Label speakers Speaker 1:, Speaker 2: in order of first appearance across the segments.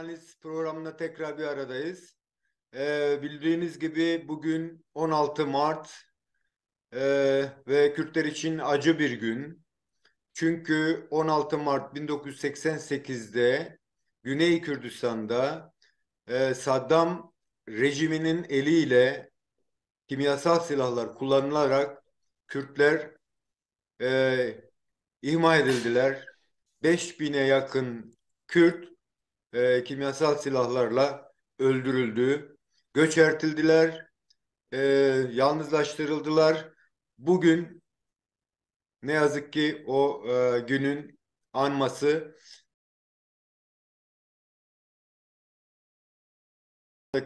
Speaker 1: Analiz programında tekrar bir aradayız. Bildiğiniz gibi bugün 16 Mart ve Kürtler için acı bir gün. Çünkü 16 Mart 1988'de Güney Kürdistan'da Saddam rejiminin eliyle kimyasal silahlar kullanılarak Kürtler e, ihmal edildiler. 5000'e yakın Kürt kimyasal silahlarla öldürüldü. Göçertildiler, e, yalnızlaştırıldılar. Bugün ne yazık ki o günün anması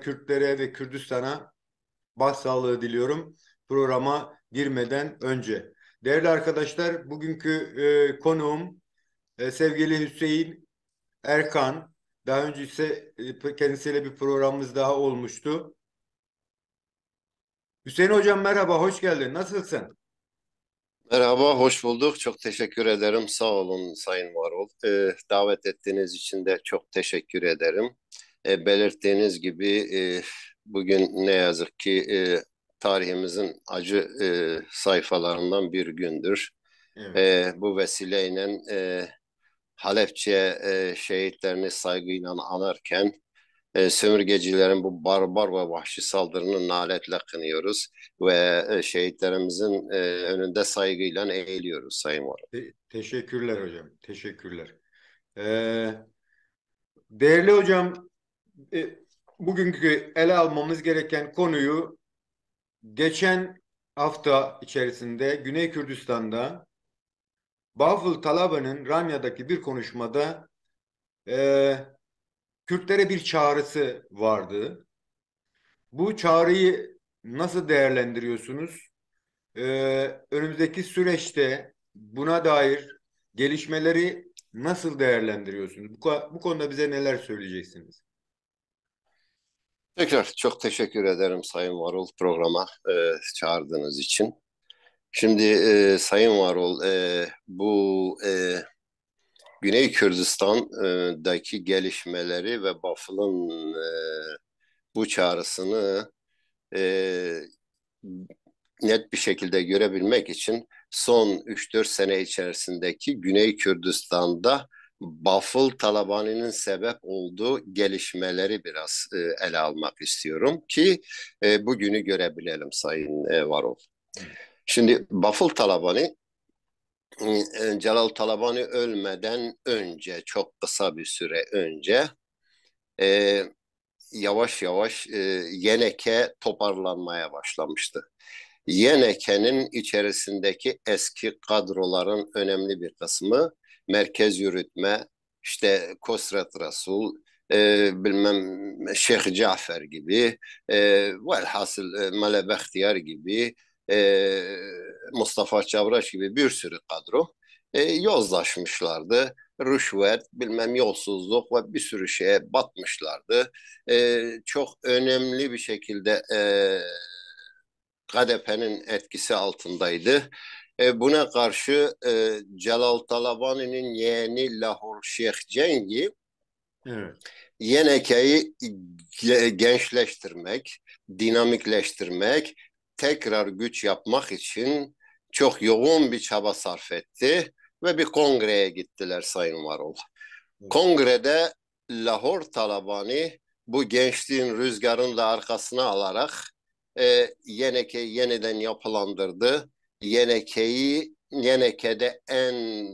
Speaker 1: Kürtlere ve Kürdistan'a başsağlığı diliyorum programa girmeden önce. Değerli arkadaşlar, bugünkü konuğum sevgili Hüseyin Erkan. Daha önce ise kendisiyle bir programımız daha olmuştu. Hüseyin Hocam merhaba, hoş geldin. Nasılsın?
Speaker 2: Merhaba, hoş bulduk. Çok teşekkür ederim. Sağ olun Sayın Varol. Davet ettiğiniz için de çok teşekkür ederim. Belirttiğiniz gibi bugün ne yazık ki tarihimizin acı sayfalarından bir gündür.
Speaker 1: Evet.
Speaker 2: Bu vesileyle Halepçe şehitlerini saygıyla anarken sömürgecilerin bu barbar ve vahşi saldırını naletle kınıyoruz ve şehitlerimizin önünde saygıyla eğiliyoruz Sayın Valim.
Speaker 1: Teşekkürler hocam. Teşekkürler. Ee, Değerli hocam, e, bugünkü ele almamız gereken konuyu geçen hafta içerisinde Güney Kürdistan'da Bafıl Talaba'nın Ranya'daki bir konuşmada e, Kürtlere bir çağrısı vardı. Bu çağrıyı nasıl değerlendiriyorsunuz? Önümüzdeki süreçte buna dair gelişmeleri nasıl değerlendiriyorsunuz? Bu konuda bize neler söyleyeceksiniz?
Speaker 2: Tekrar çok teşekkür ederim Sayın Varol programa çağırdığınız için. Şimdi Sayın Varol bu Güney Kürdistan'daki gelişmeleri ve Bafıl'ın bu çağrısını e, net bir şekilde görebilmek için son 3-4 sene içerisindeki Güney Kürdistan'da Bafıl Talabani'nin sebep olduğu gelişmeleri biraz ele almak istiyorum ki bugünü görebilelim Sayın Varol.
Speaker 1: Evet.
Speaker 2: Şimdi Bafıl Talabani Celal Talabani ölmeden önce çok kısa bir süre önce e, yavaş yavaş Yeneke toparlanmaya başlamıştı. Yeneke'nin içerisindeki eski kadroların önemli bir kısmı merkez yürütme, işte Kosret Resul, bilmem Şeyh Cafer gibi, velhasıl Mele Behtiyar gibi, Mustafa Çavraş gibi bir sürü kadro yozlaşmışlardı. Rüşvet, bilmem yolsuzluk ve bir sürü şeye batmışlardı. Çok önemli bir şekilde KDP'nin etkisi altındaydı. Buna karşı Celal Talabani'nin yeğeni Lahor Şeyh Cengi
Speaker 1: Evet.
Speaker 2: Yeneke'yi gençleştirmek, dinamikleştirmek, tekrar güç yapmak için çok yoğun bir çaba sarf etti ve bir kongreye gittiler Sayın Varol.
Speaker 1: Evet.
Speaker 2: Kongrede Lahor Talabani bu gençliğin rüzgarını da arkasına alarak Yeneke'yi yeniden yapılandırdı. Yeneke'de en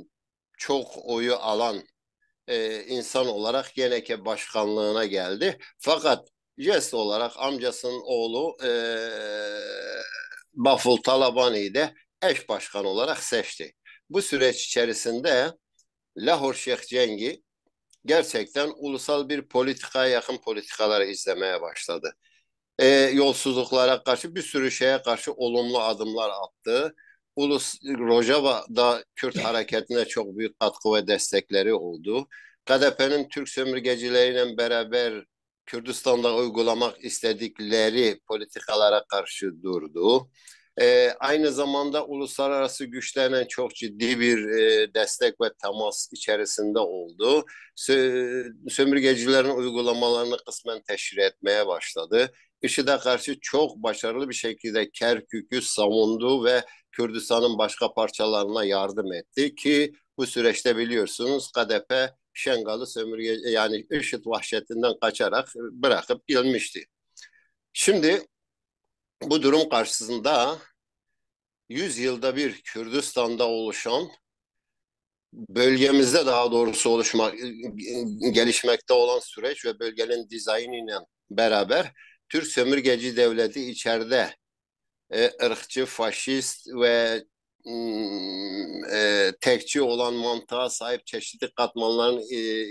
Speaker 2: çok oyu alan insan olarak Yeneke başkanlığına geldi. Fakat jest olarak amcasının oğlu Baful Talabani'yi de eş başkan olarak seçti. Bu süreç içerisinde Lahor Şeyh Cengi gerçekten ulusal bir politikaya yakın politikalar izlemeye başladı. Yolsuzluklara karşı bir sürü şeye karşı olumlu adımlar attı. Rojava'da Kürt hareketine çok büyük katkı ve destekleri oldu. KDP'nin Türk sömürgecileriyle beraber Kürdistan'da uygulamak istedikleri politikalara karşı durdu. Aynı zamanda uluslararası güçlerle çok ciddi bir destek ve temas içerisinde oldu. Sömürgecilerin uygulamalarını kısmen teşhir etmeye başladı. IŞİD'e karşı çok başarılı bir şekilde Kerkük'ü savundu ve Kürdistan'ın başka parçalarına yardım etti ki bu süreçte biliyorsunuz KDP Şengal'ı sömürge yani IŞİD vahşetinden kaçarak bırakıp gelmişti. Şimdi bu durum karşısında 100 yılda bir Kürdistan'da oluşan, bölgemizde daha doğrusu gelişmekte olan süreç ve bölgenin dizaynıyla beraber Türk sömürgeci devleti içeride ırkçı, faşist ve tekçi olan mantığa sahip çeşitli katmanların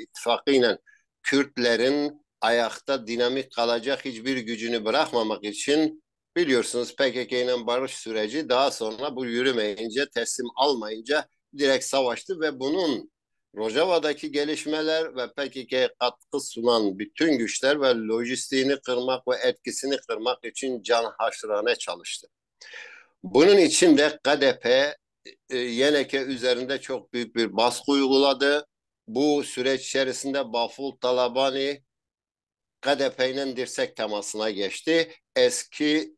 Speaker 2: ittifakıyla Kürtlerin ayakta dinamik kalacak hiçbir gücünü bırakmamak için biliyorsunuz PKK ile barış süreci daha sonra bu yürümeyince, teslim almayınca direkt savaştı ve bunun Rojava'daki gelişmeler ve PKK'ya katkı sunan bütün güçler ve lojistiğini kırmak ve etkisini kırmak için can haşrane çalıştı. Bunun için de KDP Yeneke üzerinde çok büyük bir baskı uyguladı. Bu süreç içerisinde Baful Talabani KDP'nin dirsek temasına geçti. Eski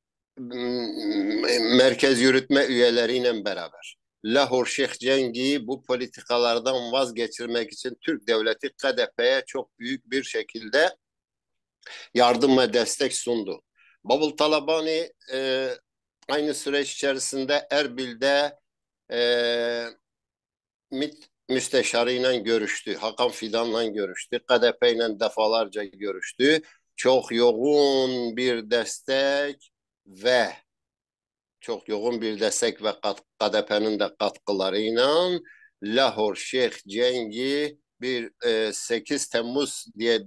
Speaker 2: merkez yürütme üyeleriyle beraber. Lahor Şeyh Cengi'yi bu politikalardan vazgeçirmek için Türk devleti KDP'ye çok büyük bir şekilde yardım ve destek sundu. Bavul Talabani aynı süreç içerisinde Erbil'de MİT müsteşarıyla görüştü. Hakan Fidan'la görüştü. KDP ile defalarca görüştü. Çok yoğun bir destek ve KDP'nin de katkılarıyla Lahor Şeyh Cengi bir 8 Temmuz diye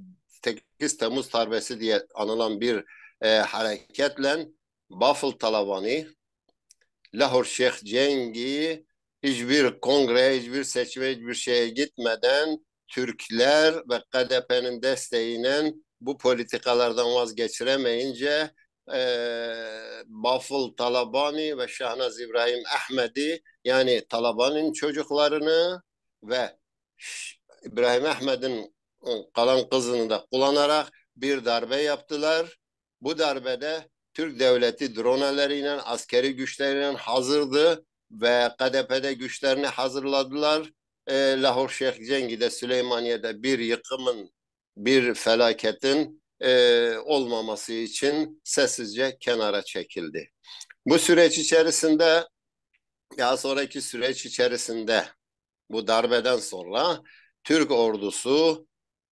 Speaker 2: 8 Temmuz darbesi diye anılan bir hareketle Bafıl Talavani, Lahor Şeyh Cengi hiçbir kongre, hiçbir seçime, hiçbir şeye gitmeden Türkler ve KDP'nin desteğiyle bu politikalardan vazgeçiremeyince Bafıl Talabani ve Şahnaz İbrahim Ahmedi yani Talabani'nin çocuklarını ve İbrahim Ahmed'in kalan kızını da kullanarak bir darbe yaptılar. Bu darbede Türk devleti droneleriyle, askeri güçleriyle hazırdı ve KDP'de güçlerini hazırladılar. Lahor Şeyh Cengi'de, Süleymaniye'de bir yıkımın, bir felaketin olmaması için sessizce kenara çekildi. Bu süreç içerisinde, daha sonraki süreç içerisinde bu darbeden sonra Türk ordusu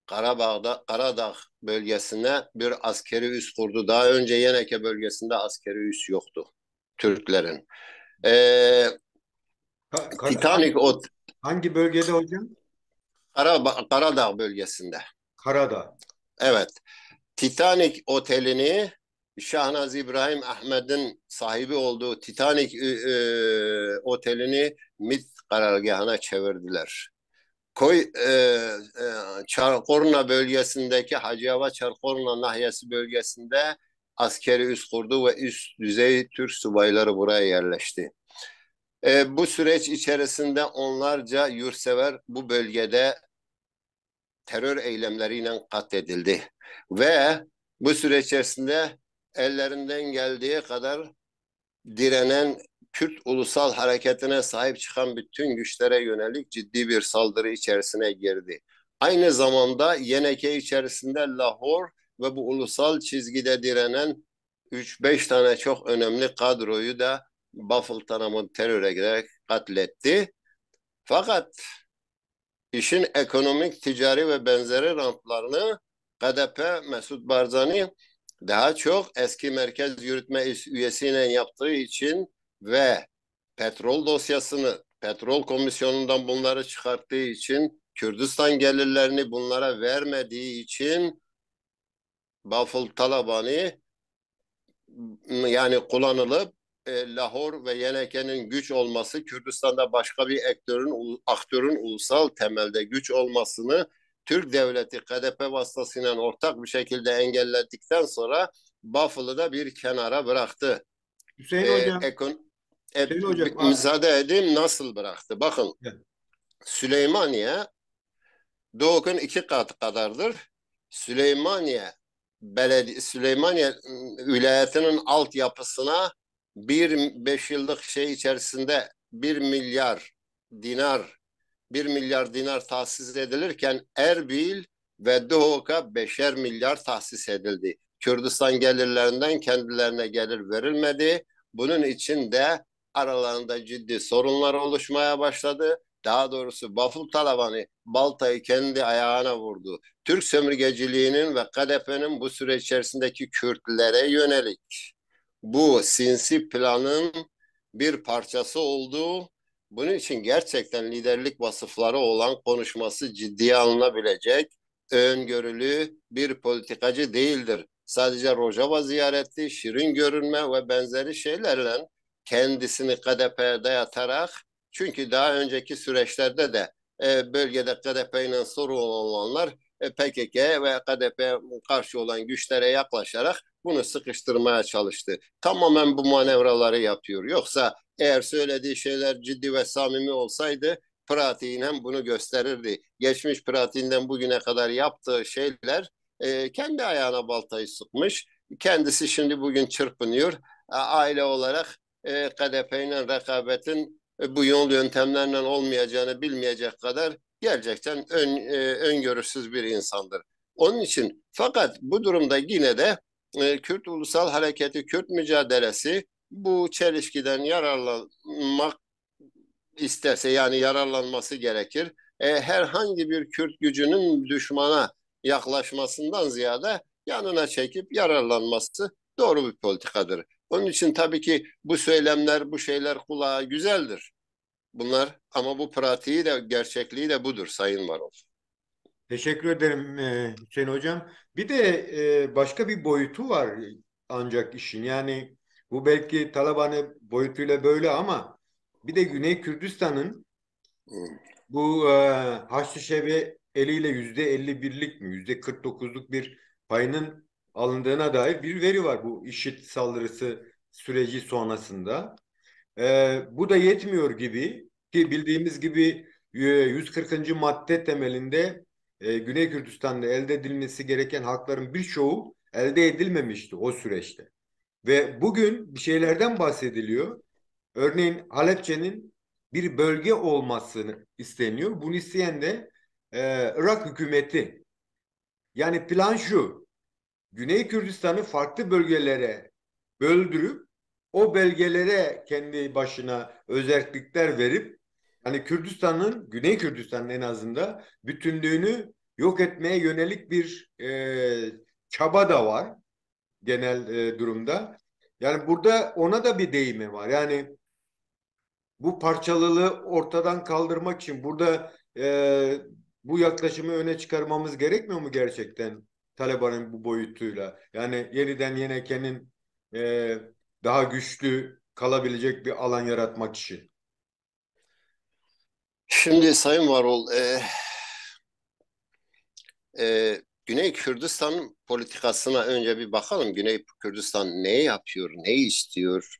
Speaker 2: Karadağ bölgesine bir askeri üs kurdu. Daha önce Yeneke bölgesinde askeri üs yoktu Türklerin. Ee, Titanic
Speaker 1: Hangi,
Speaker 2: o
Speaker 1: hangi bölgede hocam?
Speaker 2: Karadağ bölgesinde.
Speaker 1: Karadağ.
Speaker 2: Evet. Titanic otelini Şahnaz İbrahim Ahmet'in sahibi olduğu Titanic otelini MİT karargahına çevirdiler. Çarkorna bölgesindeki Hacıava Çarkorna nahiyesi bölgesinde askeri üs kurdu ve üst düzey Türk subayları buraya yerleşti. Bu süreç içerisinde onlarca yurtsever bu bölgede terör eylemleriyle katledildi. Ve bu süreç içerisinde ellerinden geldiği kadar direnen Kürt ulusal hareketine sahip çıkan bütün güçlere yönelik ciddi bir saldırı içerisine girdi. Aynı zamanda Yeneke içerisinde Lahor ve bu ulusal çizgide direnen 3-5 tane çok önemli kadroyu da Bafıltanam'ın teröre girerek katletti. Fakat işin ekonomik, ticari ve benzeri rantlarını KDP Mesut Barzani daha çok eski merkez yürütme üyesiyle yaptığı için ve petrol dosyasını, petrol komisyonundan bunları çıkarttığı için, Kürdistan gelirlerini bunlara vermediği için Bafıl Talabani yani kullanılıp Lahor ve Yeneke'nin güç olması, Kürdistan'da başka bir aktörün ulusal temelde güç olmasını Türk devleti KDP vasıtasıyla ortak bir şekilde engelledikten sonra Bafıl'ı da bir kenara bıraktı.
Speaker 1: Hüseyin
Speaker 2: E,
Speaker 1: Hocam,
Speaker 2: ekon
Speaker 1: Hüseyin Hocam,
Speaker 2: müsaade edeyim nasıl bıraktı. Bakın Süleymaniye Doğu'nun 2 katı kadardır. Süleymaniye Süleymaniye vilayetinin altyapısına 5 yıllık şey içerisinde 1 milyar dinar 1 milyar dinar tahsis edilirken Erbil ve Doğu'ya 5'er milyar tahsis edildi. Kürdistan gelirlerinden kendilerine gelir verilmedi. Bunun için de aralarında ciddi sorunlar oluşmaya başladı. Daha doğrusu Baful Talabanı baltayı kendi ayağına vurdu. Türk sömürgeciliğinin ve KDP'nin bu süre içerisindeki Kürtlere yönelik bu sinsi planın bir parçası olduğu, bunun için gerçekten liderlik vasıfları olan, konuşması ciddiye alınabilecek, öngörülü bir politikacı değildir. Sadece Rojava ziyareti, şirin görünme ve benzeri şeylerle kendisini KDP'ye dayatarak, çünkü daha önceki süreçlerde de bölgede KDP ile sorun olanlar PKK ve KDP'ye karşı olan güçlere yaklaşarak bunu sıkıştırmaya çalıştı. Tamamen bu manevraları yapıyor. Yoksa eğer söylediği şeyler ciddi ve samimi olsaydı pratiğinden bunu gösterirdi. Geçmiş pratiğinden bugüne kadar yaptığı şeyler kendi ayağına baltayı sıkmış. Kendisi şimdi bugün çırpınıyor. Aile olarak KDP ile rekabetin bu yol yöntemlerle olmayacağını bilmeyecek kadar gerçekten öngörüsüz bir insandır. Onun için fakat bu durumda yine de Kürt Ulusal Hareketi, Kürt mücadelesi bu çelişkiden yararlanmak isterse, yani yararlanması gerekir. Herhangi bir Kürt gücünün düşmana yaklaşmasından ziyade yanına çekip yararlanması doğru bir politikadır. Onun için tabii ki bu söylemler, bu şeyler kulağa güzeldir. Bunlar ama bu pratiği de gerçekliği de budur Sayın Varol.
Speaker 1: teşekkür ederim Hüseyin Hocam. Bir de başka bir boyutu var ancak işin. Yani bu belki Taliban'ı boyutuyla böyle ama bir de Güney Kürdistan'ın bu Haçlı Şebi eliyle %51'lik mi, %49'luk bir payının alındığına dair bir veri var bu IŞİD saldırısı süreci sonrasında. Bu da yetmiyor gibi ki bildiğimiz gibi 140. madde temelinde Güney Kürdistan'da elde edilmesi gereken hakların birçoğu elde edilmemişti o süreçte. Ve bugün bir şeylerden bahsediliyor. Örneğin Halepçe'nin bir bölge olmasını isteniyor. Bunu isteyen de Irak hükümeti. Yani plan şu: Güney Kürdistan'ı farklı bölgelere böldürüp o bölgelere kendi başına özellikler verip hani Güney Kürdistan'ın en azından bütünlüğünü yok etmeye yönelik bir çaba da var genel durumda. Yani burada ona da bir değimi var. Yani bu parçalılığı ortadan kaldırmak için burada bu yaklaşımı öne çıkarmamız gerekmiyor mu gerçekten Taliban'ın bu boyutuyla? Yani yeniden Yeneke'nin e, daha güçlü kalabilecek bir alan yaratmak için.
Speaker 2: Şimdi Sayın Varol, Güney Kürdistan politikasına önce bir bakalım. Güney Kürdistan ne yapıyor, ne istiyor,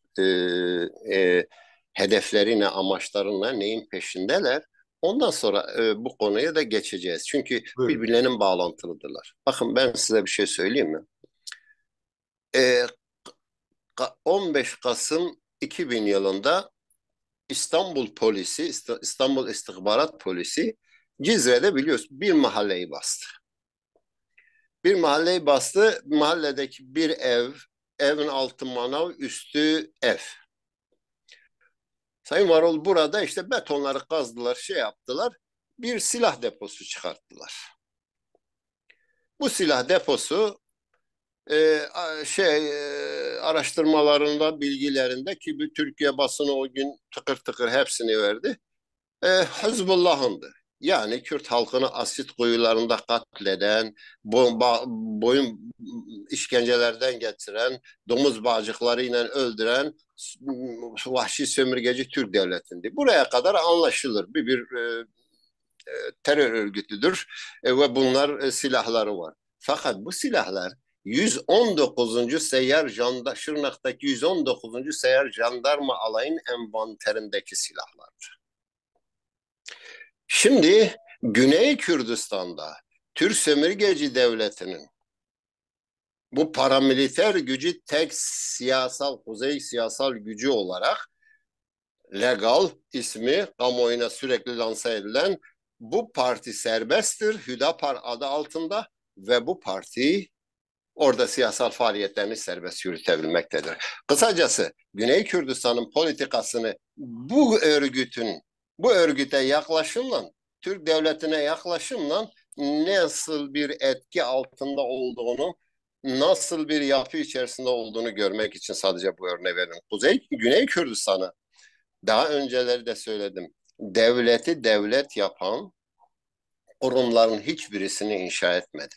Speaker 2: e, hedefleri ne, amaçları ne, neyin peşindeler? Ondan sonra bu konuya da geçeceğiz. Çünkü
Speaker 1: Buyurun.
Speaker 2: birbirlerinin bağlantılıdırlar. Bakın ben size bir şey söyleyeyim mi? E, 15 Kasım 2000 yılında İstanbul polisi, İstanbul İstihbarat Polisi Cizre'de biliyorsun bir mahalleyi bastı. Bir mahalleyi bastı. Mahalledeki bir ev, evin altı manav, üstü ev. Sayın Varol burada işte betonları kazdılar, şey yaptılar. Bir silah deposu çıkarttılar. Bu silah deposu araştırmalarında, bilgilerinde ki bir Türkiye basını o gün tıkır tıkır hepsini verdi. Hizbullah'ındı. Yani Kürt halkını asit kuyularında katleden, boyun işkencelerden getiren, domuz bağcıklarıyla öldüren vahşi sömürgeci Türk devletindi. Buraya kadar anlaşılır. Bir terör örgütüdür ve bunlar silahları var. Fakat bu silahlar 119. Şırnak'taki 119. Seyyar Jandarma Alayı'nın envanterindeki silahlar. Şimdi Güney Kürdistan'da Türk Sömürgeci Devleti'nin bu paramiliter gücü tek kuzey siyasal gücü olarak legal ismi kamuoyuna sürekli lanse edilen bu parti serbesttir Hüdapar adı altında ve bu parti orada siyasal faaliyetlerini serbest yürütebilmektedir. Kısacası Güney Kürdistan'ın politikasını bu örgüte yaklaşımla, Türk devletine yaklaşımla nasıl bir etki altında olduğunu, nasıl bir yapı içerisinde olduğunu görmek için sadece bu örneği veriyorum. Güney Kürdistan'ı daha önceleri de söyledim. Devleti devlet yapan kurumların hiçbirisini inşa etmedi.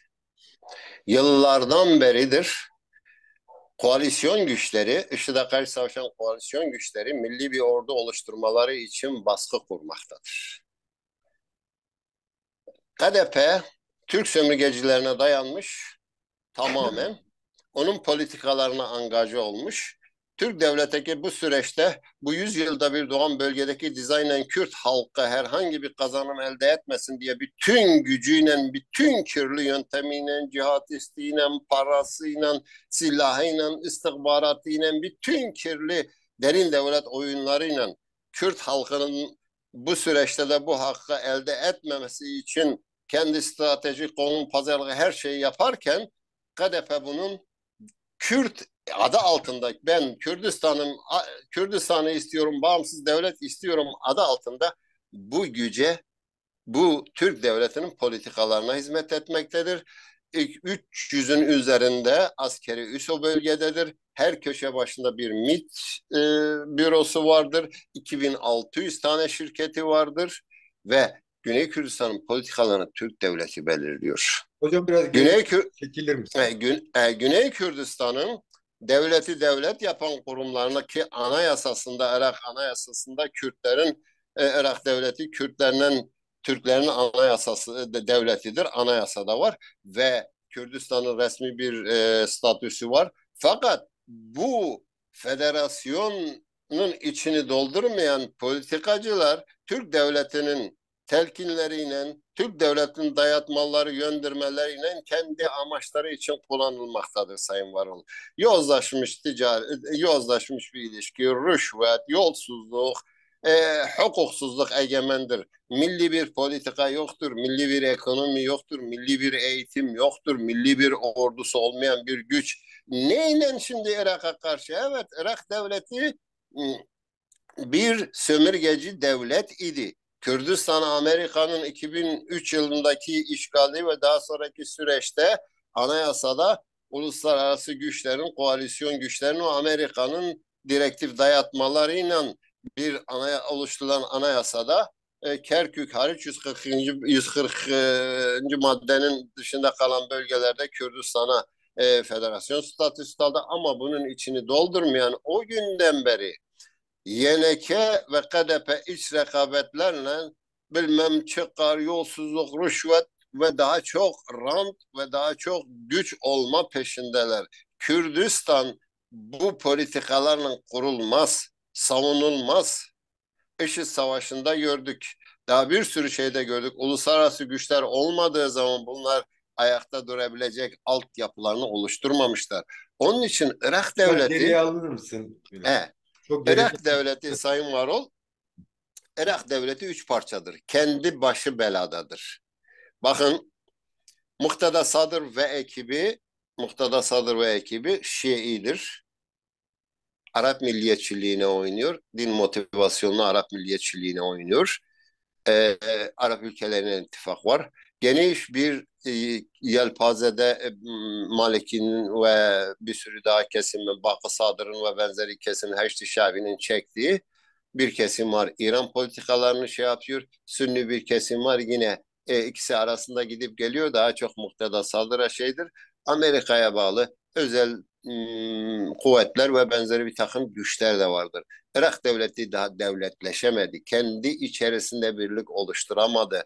Speaker 2: Yıllardan beridir koalisyon güçleri, IŞİD'e karşı savaşan koalisyon güçleri milli bir ordu oluşturmaları için baskı kurmaktadır. KDP Türk sömürgecilerine dayanmış tamamen. Onun politikalarına angaje olmuş. Türk devleteki bu süreçte bu 100 yılda bir doğan bölgedeki dizaynen Kürt halkı herhangi bir kazanım elde etmesin diye bütün gücüyle, bütün kirli yöntemiyle, cihadistiyle, parasıyla, silahıyla, istihbaratıyla, bütün kirli derin devlet oyunlarıyla Kürt halkının bu süreçte de bu hakkı elde etmemesi için kendi stratejik konum pazarlığı her şeyi yaparken KDP bunun Kürt adı altında ben Kürdistan'ı istiyorum, bağımsız devlet istiyorum adı altında bu güce, bu Türk devletinin politikalarına hizmet etmektedir. İlk 300'ün üzerinde askeri üs o bölgededir. Her köşe başında bir MİT bürosu vardır. 2600 tane şirketi vardır ve Güney Kürdistan'ın politikalarını Türk devleti belirliyor.
Speaker 1: Hocam biraz geri
Speaker 2: Güney Kür
Speaker 1: çekilir misiniz?
Speaker 2: Güney Kürdistan'ın devleti devlet yapan kurumlarına ki anayasasında, Irak anayasasında Kürtlerin, Irak devleti Kürtlerinin, Türklerin anayasası devletidir. Anayasada var ve Kürdistan'ın resmi bir statüsü var. Fakat bu federasyonun içini doldurmayan politikacılar Türk devletinin telkinleriyle, Türk devletinin dayatmaları, göndermeleriyle kendi amaçları için kullanılmaktadır Sayın Varol. Yozlaşmış bir ilişki, rüşvet, yolsuzluk, hukuksuzluk egemendir. Milli bir politika yoktur, milli bir ekonomi yoktur, milli bir eğitim yoktur, milli bir ordusu olmayan bir güç. Neyle şimdi Irak'a karşı? Evet, Irak devleti bir sömürgeci devlet idi. Kürdistan Amerika'nın 2003 yılındaki işgali ve daha sonraki süreçte anayasada uluslararası güçlerin, koalisyon güçlerin ve Amerika'nın direktif dayatmalarıyla oluşturulan anayasada Kerkük hariç 140. Maddenin dışında kalan bölgelerde Kürdistan'a federasyon statüsü aldı ama bunun içini doldurmayan o günden beri YNK ve KDP iç rekabetlerle bilmem çıkar, yolsuzluk, rüşvet ve daha çok rant ve daha çok güç olma peşindeler. Kürdistan bu politikalarla kurulmaz, savunulmaz. IŞİD Savaşı'nda gördük. Daha bir sürü şeyde gördük. Uluslararası güçler olmadığı zaman bunlar ayakta durabilecek altyapılarını oluşturmamışlar. Onun için Irak
Speaker 1: Biraz geriye
Speaker 2: devleti
Speaker 1: alır mısın?
Speaker 2: he,
Speaker 1: Çok geride.
Speaker 2: Irak devleti Sayın Varol, Irak devleti üç parçadır. Kendi başı beladadır. Bakın Muqtada Sadr ve ekibi Şii'dir. Arap milliyetçiliğine oynuyor. Din motivasyonlu Arap milliyetçiliğine oynuyor. Arap ülkelerine ittifak var. Geniş bir yelpazede Malik'in ve bir sürü daha kesimin, Bakı Sadr'ın ve benzeri kesimin, Haçlı Şabi'nin çektiği bir kesim var. İran politikalarını şey yapıyor. Sünni bir kesim var yine ikisi arasında gidip geliyor. Daha çok Muqtada Sadr'a şeydir. Amerika'ya bağlı özel kuvvetler ve benzeri bir takım güçler de vardır. Irak devleti daha devletleşemedi. Kendi içerisinde birlik oluşturamadı.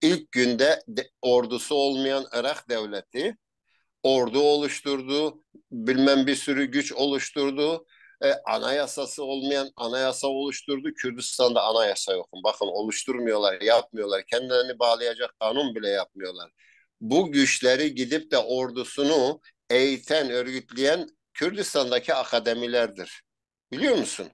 Speaker 2: İlk günde ordusu olmayan Irak devleti ordu oluşturdu, bilmem bir sürü güç oluşturdu. Anayasası olmayan anayasa oluşturdu. Kürdistan'da anayasa yok. Bakın oluşturmuyorlar, yapmıyorlar. Kendilerini bağlayacak kanun bile yapmıyorlar. Bu güçleri gidip de ordusunu eğiten, örgütleyen Kürdistan'daki akademilerdir. Biliyor musun?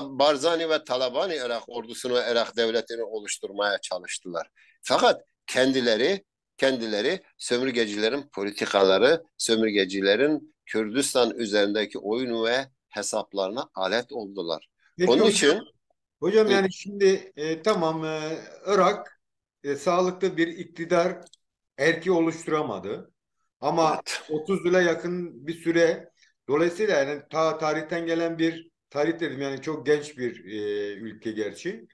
Speaker 2: Barzani ve Talabani Irak ordusunu ve Irak devletini oluşturmaya çalıştılar. Fakat kendileri sömürgecilerin politikaları, sömürgecilerin Kürdistan üzerindeki oyun ve hesaplarına alet oldular.
Speaker 1: Peki
Speaker 2: Onun
Speaker 1: hocam,
Speaker 2: için
Speaker 1: hocam yani şimdi tamam, Irak sağlıklı bir iktidar erki oluşturamadı. Ama
Speaker 2: evet.
Speaker 1: 30 yıla yakın bir süre, dolayısıyla yani tarihten gelen bir tarih dedim, yani çok genç bir ülke gerçi.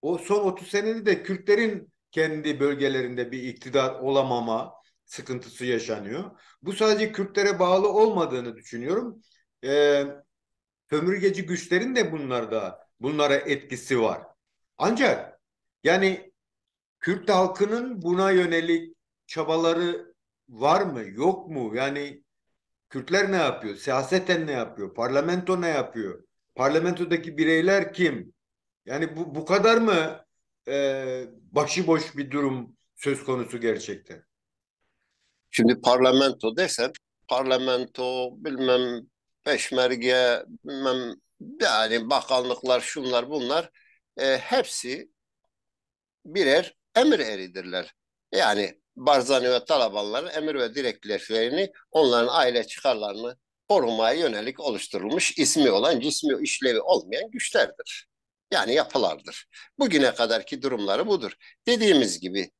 Speaker 1: O son 30 senede de Kürtlerin kendi bölgelerinde bir iktidar olamama sıkıntısı yaşanıyor. Bu sadece Kürtlere bağlı olmadığını düşünüyorum. E, Sömürgeci güçlerin de bunlara etkisi var. Ancak yani Kürt halkının buna yönelik çabaları var mı, yok mu? Yani Kürtler ne yapıyor? Siyaseten ne yapıyor? Parlamento ne yapıyor? Parlamentodaki bireyler kim? Yani bu kadar mı başıboş bir durum söz konusu gerçekten?
Speaker 2: Şimdi parlamento desen parlamento bilmem peşmerge bilmem yani bakanlıklar şunlar bunlar hepsi birer emir eridirler. Yani Barzani ve Talibanların emir ve direktiflerini onların aile çıkarlarını korumaya yönelik oluşturulmuş ismi olan cismi işlevi olmayan güçlerdir. Yani yapılardır. Bugüne kadarki durumları budur. Dediğimiz gibi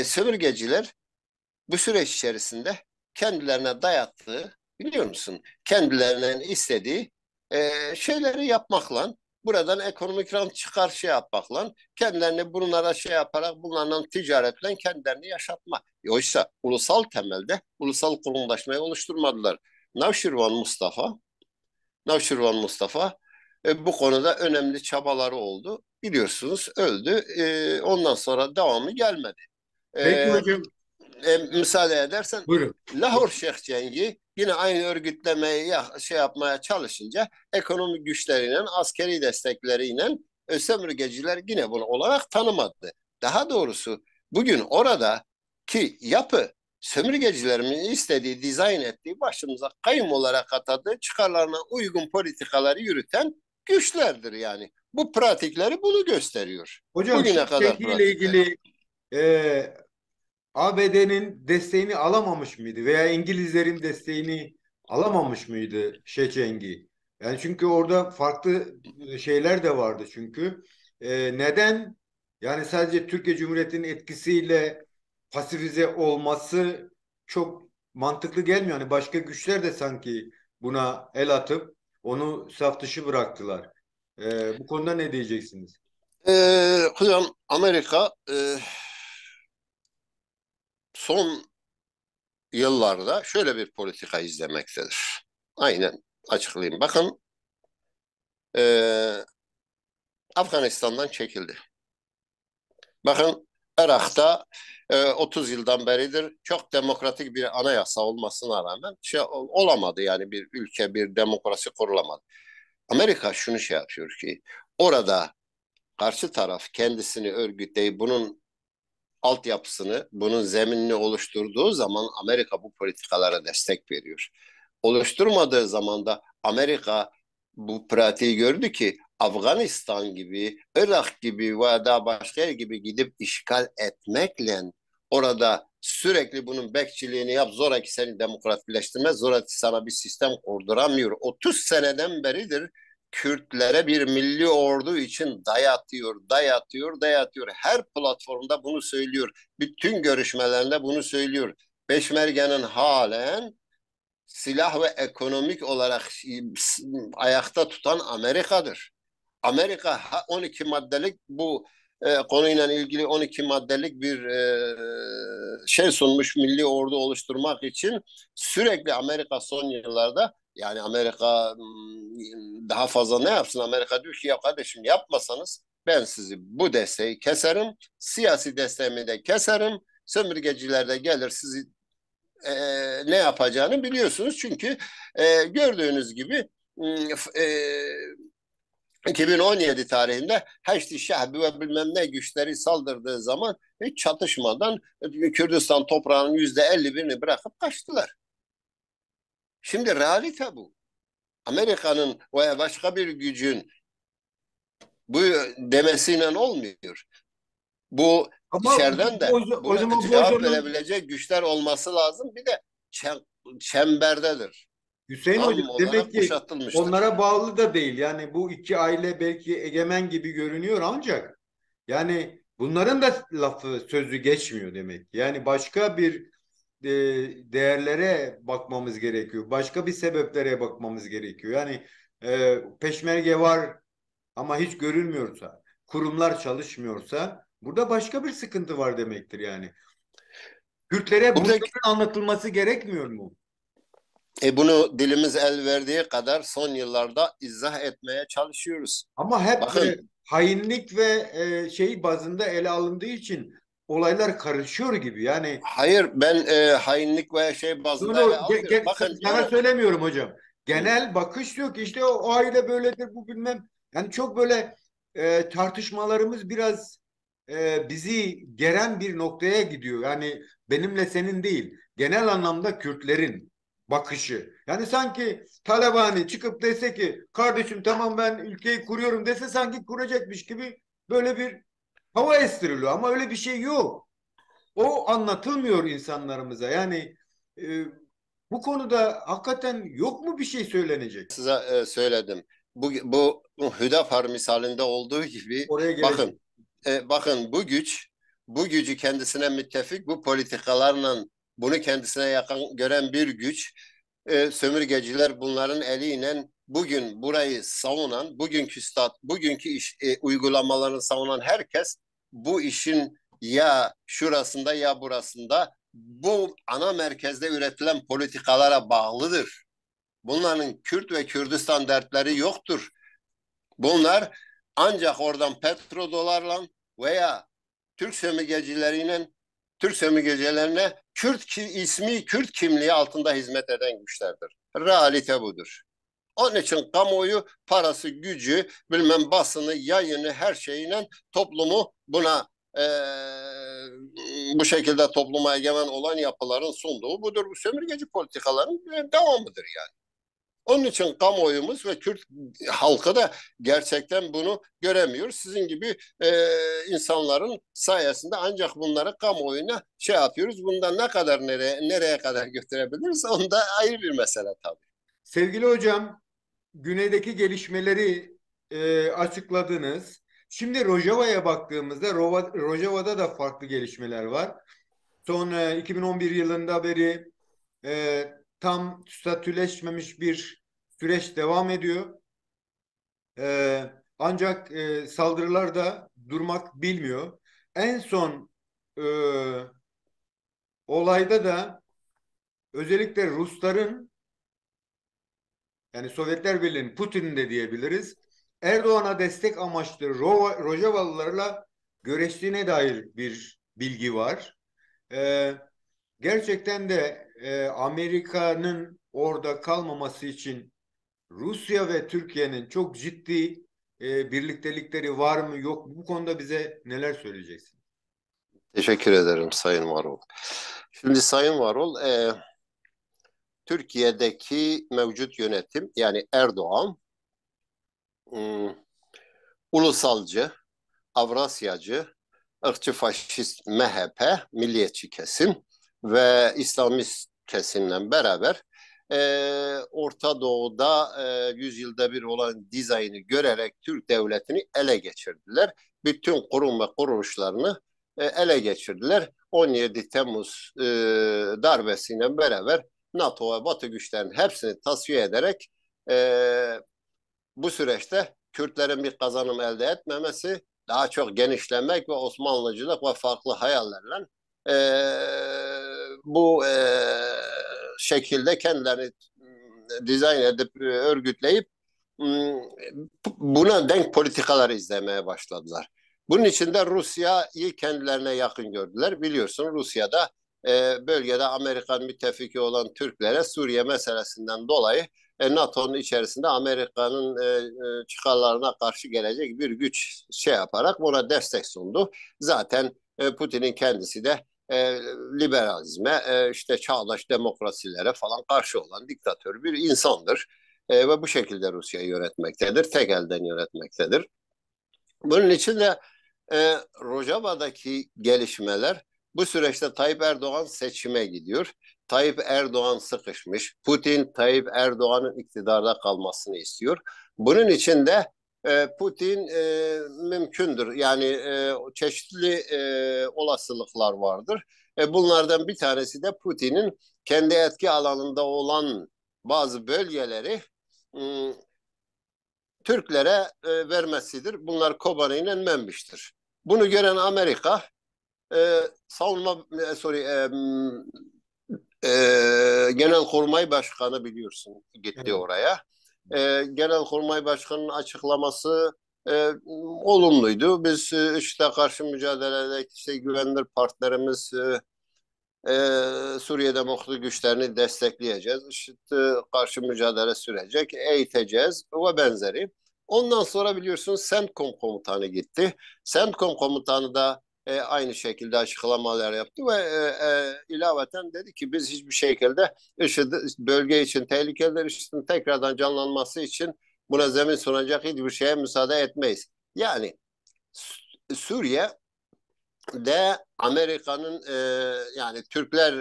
Speaker 2: sömürgeciler bu süreç içerisinde kendilerine dayattığı, biliyor musun? Kendilerinin istediği şeyleri yapmakla, buradan ekonomik rant çıkar şey yapmakla, kendilerini bunlara şey yaparak, bunlarla ticaretle kendilerini yaşatma. Oysa ulusal temelde ulusal kurumlaşmayı oluşturmadılar. Navşirvan Mustafa, Navşirvan Mustafa bu konuda önemli çabaları oldu. Biliyorsunuz öldü. Ondan sonra devamı gelmedi.
Speaker 1: Peki
Speaker 2: E,
Speaker 1: hocam,
Speaker 2: Müsaade edersen
Speaker 1: buyurun.
Speaker 2: Lahor Şeyh Cengi yine aynı örgütlemeyi şey yapmaya çalışınca ekonomik güçleriyle, askeri destekleriyle sömürgeciler yine bunu olarak tanımadı. Daha doğrusu bugün oradaki yapı sömürgecilerin istediği, dizayn ettiği, başımıza kayım olarak atadığı çıkarlarına uygun politikaları yürüten güçlerdir yani. Bu pratikleri bunu gösteriyor.
Speaker 1: Hocam
Speaker 2: Bugüne kadar
Speaker 1: Şişeki ile
Speaker 2: pratikleri.
Speaker 1: ilgili ABD'nin desteğini alamamış mıydı veya İngilizlerin desteğini alamamış mıydı Şeçengi? Yani çünkü orada farklı şeyler de vardı çünkü. Neden? Yani sadece Türkiye Cumhuriyeti'nin etkisiyle pasifize olması çok mantıklı gelmiyor. Yani başka güçler de sanki buna el atıp onu saf dışı bıraktılar. Bu konuda ne diyeceksiniz?
Speaker 2: Hocam Amerika son yıllarda şöyle bir politika izlemektedir. Aynen açıklayayım. Bakın e, Afganistan'dan çekildi. Bakın Irak'ta 30 yıldan beridir çok demokratik bir anayasa olmasına rağmen olamadı yani bir ülke bir demokrasi kurulamadı. Amerika şunu şey yapıyor ki orada karşı taraf kendisini örgütleyip bunun altyapısını, bunun zeminini oluşturduğu zaman Amerika bu politikalara destek veriyor. Oluşturmadığı zaman da Amerika bu pratiği gördü ki Afganistan gibi, Irak gibi veya daha başka yer gibi gidip işgal etmekle orada sürekli bunun bekçiliğini yap, zoraki seni demokratikleştirmez, zoraki sana bir sistem kurduramıyor. 30 seneden beridir Kürtlere bir milli ordu için dayatıyor. Her platformda bunu söylüyor. Bütün görüşmelerinde bunu söylüyor. Peşmerge'nin halen silah ve ekonomik olarak ayakta tutan Amerika'dır. Amerika 12 maddelik bu konuyla ilgili 12 maddelik bir şey sunmuş milli ordu oluşturmak için sürekli Amerika son yıllarda yani Amerika daha fazla ne yapsın? Amerika diyor ki ya kardeşim yapmasanız ben sizi bu desteği keserim, siyasi desteğimi de keserim, sömürgeciler de gelir sizi ne yapacağını biliyorsunuz. Çünkü gördüğünüz gibi e, 2017 tarihinde Haçlı Şahbi ve bilmem ne güçleri saldırdığı zaman hiç çatışmadan Kürdistan toprağının %51'ini bırakıp kaçtılar. Şimdi realite bu. Amerika'nın veya başka bir gücün bu demesiyle olmuyor. Bu
Speaker 1: Ama
Speaker 2: içeriden de
Speaker 1: o
Speaker 2: buna
Speaker 1: zaman bu o
Speaker 2: cevap
Speaker 1: zaman
Speaker 2: verebilecek güçler olması lazım. Bir de çemberdedir.
Speaker 1: Hüseyin Hocam
Speaker 2: Tam
Speaker 1: demek
Speaker 2: olarak
Speaker 1: ki
Speaker 2: kuşatılmıştır.
Speaker 1: onlara bağlı da değil. Yani bu iki aile belki egemen gibi görünüyor ancak yani bunların da lafı sözü geçmiyor demek. Yani başka bir e, değerlere bakmamız gerekiyor. Başka bir sebeplere bakmamız gerekiyor. Yani peşmerge var ama hiç görülmüyorsa, kurumlar çalışmıyorsa burada başka bir sıkıntı var demektir yani. Kürtlere
Speaker 2: Buradaki
Speaker 1: bunların anlatılması gerekmiyor mu?
Speaker 2: bunu dilimiz el verdiği kadar son yıllarda izah etmeye çalışıyoruz.
Speaker 1: Ama hep
Speaker 2: Bakın,
Speaker 1: hainlik ve şey bazında ele alındığı için olaylar karışıyor gibi. Yani
Speaker 2: hayır, ben hainlik veya şey bazında ele
Speaker 1: bunu
Speaker 2: almıyorum. Bakın
Speaker 1: sana
Speaker 2: diyorum.
Speaker 1: söylemiyorum hocam.
Speaker 2: Hı.
Speaker 1: Genel bakış diyor ki işte o aile böyledir bu bilmem. Yani çok böyle tartışmalarımız biraz bizi geren bir noktaya gidiyor. Yani benimle senin değil. Genel anlamda Kürtlerin bakışı. Yani sanki Talabani çıkıp dese ki kardeşim tamam ben ülkeyi kuruyorum dese sanki kuracakmış gibi böyle bir hava estiriliyor. Ama öyle bir şey yok. O anlatılmıyor insanlarımıza. Yani e, bu konuda hakikaten yok mu bir şey söylenecek?
Speaker 2: Size söyledim. Bu Hüdapar misalinde olduğu gibi
Speaker 1: Oraya gelecek.
Speaker 2: bakın bu gücü kendisine müttefik, bu politikalarla bunu kendisine yakın gören bir güç, sömürgeciler bunların eliyle bugün burayı savunan, bugünkü uygulamalarını savunan herkes bu işin ya şurasında ya burasında bu ana merkezde üretilen politikalara bağlıdır. Bunların Kürt ve Kürdistan dertleri yoktur. Bunlar ancak oradan petrodolarla veya Türk sömürgecileriyle Türk sömürgecilerine Kürt kimliği altında hizmet eden güçlerdir. Realite budur. Onun için kamuoyu parası, gücü, bilmem basını, yayını, her şeyine toplumu buna bu şekilde topluma egemen olan yapıların sunduğu budur. Bu sömürgeci politikaların devamıdır yani. Onun için kamuoyumuz ve Kürt halkı da gerçekten bunu göremiyor. Sizin gibi insanların sayesinde ancak bunları kamuoyuna şey yapıyoruz. Bundan ne kadar nereye kadar götürebiliriz? Onu da ayrı bir mesele tabii.
Speaker 1: Sevgili hocam, güneydeki gelişmeleri açıkladınız. Şimdi Rojava'ya baktığımızda Rojava'da da farklı gelişmeler var. Son 2011 yılında beri tam statüleşmemiş bir süreç devam ediyor. Ancak saldırılar da durmak bilmiyor. En son e, olayda da özellikle Rusların yani Sovyetler Birliği'nin Putin'in de diyebiliriz Erdoğan'a destek amaçlı Rojavalılarla görüştüğüne dair bir bilgi var. Ee, Gerçekten de Amerika'nın orada kalmaması için Rusya ve Türkiye'nin çok ciddi birliktelikleri var mı yok mu? Bu konuda bize neler söyleyeceksin?
Speaker 2: Teşekkür ederim Sayın Varol. Şimdi Sayın Varol, Türkiye'deki mevcut yönetim yani Erdoğan, ım, ulusalcı, Avrasyacı, ırkçı faşist MHP, milliyetçi kesim ve İslamist kesimle beraber Orta Doğu'da 100 yılda bir olan dizaynı görerek Türk devletini ele geçirdiler. Bütün kurum ve kuruluşlarını ele geçirdiler. 17 Temmuz darbesiyle beraber NATO ve Batı güçlerinin hepsini tasfiye ederek e, bu süreçte Kürtlerin bir kazanım elde etmemesi, daha çok genişlemek ve Osmanlıcılık ve farklı hayallerle e, bu şekilde kendilerini dizayn edip örgütleyip buna denk politikalar izlemeye başladılar. Bunun için de Rusya'yı kendilerine yakın gördüler. Biliyorsun Rusya'da bölgede Amerikan müttefiki olan Türklere Suriye meselesinden dolayı NATO'nun içerisinde Amerika'nın çıkarlarına karşı gelecek bir güç şey yaparak buna destek sundu. Zaten Putin'in kendisi de liberalizme, işte çağdaş demokrasilere falan karşı olan diktatör bir insandır. Ve bu şekilde Rusya'yı yönetmektedir, tek elden yönetmektedir. Bunun için de Rojava'daki gelişmeler bu süreçte Tayyip Erdoğan seçime gidiyor. Tayyip Erdoğan sıkışmış. Putin Tayyip Erdoğan'ın iktidarda kalmasını istiyor. Bunun için de Putin mümkündür. Yani çeşitli olasılıklar vardır. Bunlardan bir tanesi de Putin'in kendi etki alanında olan bazı bölgeleri Türklere vermesidir. Bunlar Kobani ile Menbiş'tir. Bunu gören Amerika savunma Genelkurmay Başkanı biliyorsun gitti
Speaker 1: Evet.
Speaker 2: oraya. Genelkurmay Başkanı'nın açıklaması olumluydu. Biz işte karşı mücadelede işte güvenilir partnerimiz Suriye Demokratik Güçlerini destekleyeceğiz. IŞİD'e karşı mücadele sürecek, eğiteceğiz ve benzeri. Ondan sonra biliyorsun CENTCOM komutanı gitti. CENTCOM komutanı da aynı şekilde açıklamalar yaptı ve ilaveten dedi ki biz hiçbir şekilde IŞİD bölge için tehlikelidir. IŞİD'in tekrardan canlanması için buna zemin sunacak hiçbir şeye müsaade etmeyiz. Yani Suriye de Amerika'nın yani Türkler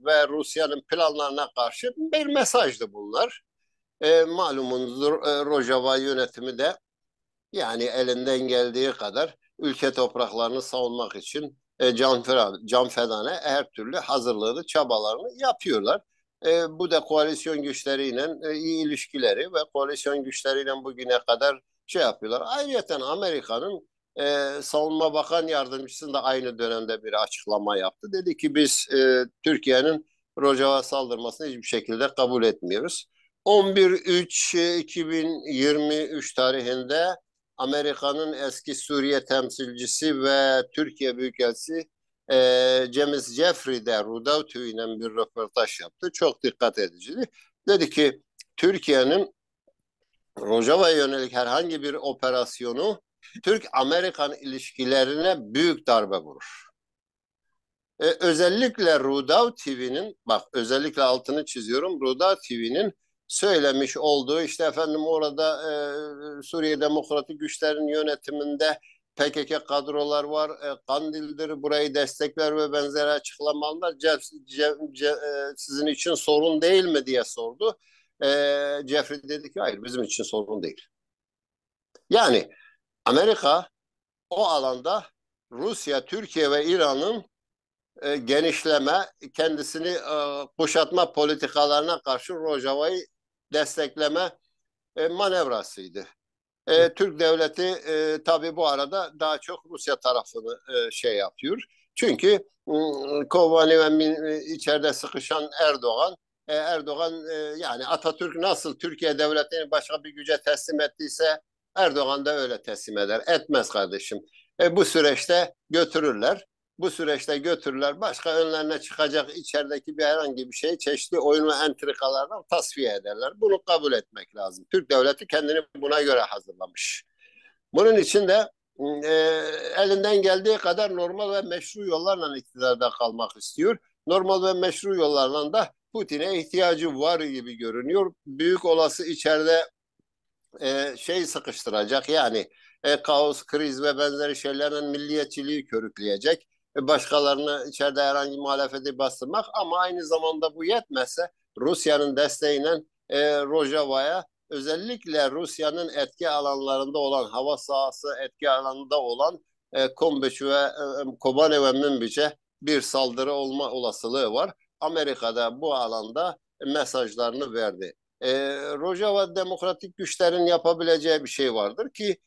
Speaker 2: ve Rusya'nın planlarına karşı bir mesajdı bunlar. Malumunuzdur Rojava yönetimi de yani elinden geldiği kadar ülke topraklarını savunmak için can fedane her türlü hazırlığını, çabalarını yapıyorlar. Bu da koalisyon güçleriyle iyi ilişkileri ve koalisyon güçleriyle bugüne kadar şey yapıyorlar. Ayrıca Amerika'nın Savunma Bakan Yardımcısı da aynı dönemde bir açıklama yaptı. Dedi ki biz Türkiye'nin Rojava saldırmasını hiçbir şekilde kabul etmiyoruz. 11.3.2023 tarihinde Amerika'nın eski Suriye temsilcisi ve Türkiye Büyükelçisi James Jeffrey de Rudaw ile bir röportaj yaptı. Çok dikkat ediciydi. Dedi ki Türkiye'nin Rojava'ya yönelik herhangi bir operasyonu Türk-Amerikan ilişkilerine büyük darbe vurur. Özellikle Rudaw TV'nin, bak özellikle altını çiziyorum, Rudaw TV'nin söylemiş olduğu işte efendim orada Suriye Demokratik Güçlerin yönetiminde PKK kadrolar var, Kandil'dir burayı destekler ve benzeri açıklamalar sizin için sorun değil mi diye sordu. Jeffrey dedi ki hayır bizim için sorun değil. Yani Amerika o alanda Rusya, Türkiye ve İran'ın genişleme, kendisini kuşatma politikalarına karşı Rojava'yı destekleme manevrasıydı. Türk devleti tabii bu arada daha çok Rusya tarafını şey yapıyor. Çünkü Kobani ve içeride sıkışan Erdoğan yani Atatürk nasıl Türkiye devletini başka bir güce teslim ettiyse Erdoğan da öyle teslim eder. Etmez kardeşim. Bu süreçte götürürler. Bu süreçte götürürler. Başka önlerine çıkacak içerideki bir herhangi bir şey çeşitli oyun ve entrikalardan tasfiye ederler. Bunu kabul etmek lazım. Türk devleti kendini buna göre hazırlamış. Bunun için de e, elinden geldiği kadar normal ve meşru yollarla iktidarda kalmak istiyor. Normal ve meşru yollarla da Putin'e ihtiyacı var gibi görünüyor. Büyük olası içeride şey sıkıştıracak yani kaos, kriz ve benzeri şeylerin milliyetçiliği körükleyecek. Başkalarını içeride herhangi muhalefeti bastırmak ama aynı zamanda bu yetmezse Rusya'nın desteğiyle Rojava'ya özellikle Rusya'nın etki alanlarında olan hava sahası etki alanında olan Kombeç ve Kobane ve Münbiç'e bir saldırı olma olasılığı var. Amerika'da bu alanda mesajlarını verdi. Rojava demokratik güçlerin yapabileceği bir şey vardır ki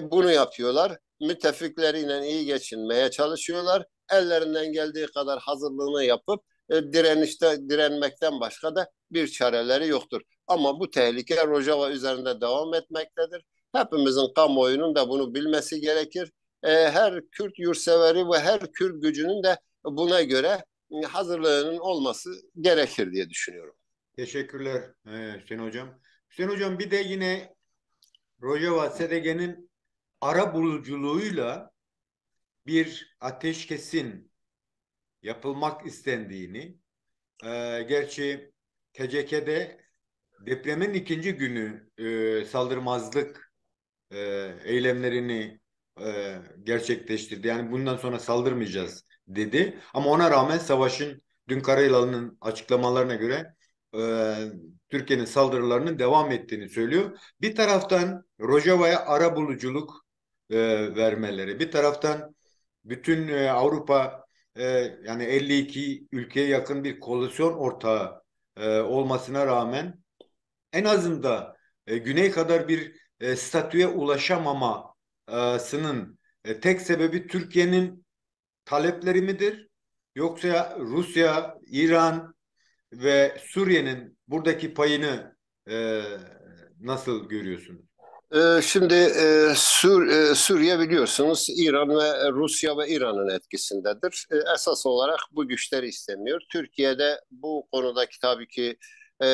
Speaker 2: bunu yapıyorlar. Müttefikleriyle iyi geçinmeye çalışıyorlar. Ellerinden geldiği kadar hazırlığını yapıp direnmekten başka da bir çareleri yoktur. Ama bu tehlike Rojava üzerinde devam etmektedir. Hepimizin kamuoyunun da bunu bilmesi gerekir. Her Kürt yurtseveri ve her Kürt gücünün de buna göre hazırlığının olması gerekir diye düşünüyorum.
Speaker 1: Teşekkürler Hüseyin Hocam. Hüseyin Hocam bir de yine Rojava SDG'nin ara buluculuğuyla bir ateşkesin yapılmak istendiğini, gerçi TCK'de depremin ikinci günü saldırmazlık e, eylemlerini gerçekleştirdi. Yani bundan sonra saldırmayacağız dedi. Ama ona rağmen savaşın dün Karayılan'ın açıklamalarına göre e, Türkiye'nin saldırılarının devam ettiğini söylüyor. Bir taraftan Rojava'ya arabuluculuk vermeleri, bir taraftan bütün Avrupa yani 52 ülkeye yakın bir koalisyon ortağı olmasına rağmen en azından güney kadar bir statüye ulaşamamasının tek sebebi Türkiye'nin talepleri midir? Yoksa Rusya, İran ve Suriye'nin buradaki payını nasıl görüyorsunuz?
Speaker 2: Şimdi Suriye biliyorsunuz İran ve Rusya ve İran'ın etkisindedir. Esas olarak bu güçleri istemiyor. Türkiye'de bu konudaki tabii ki e,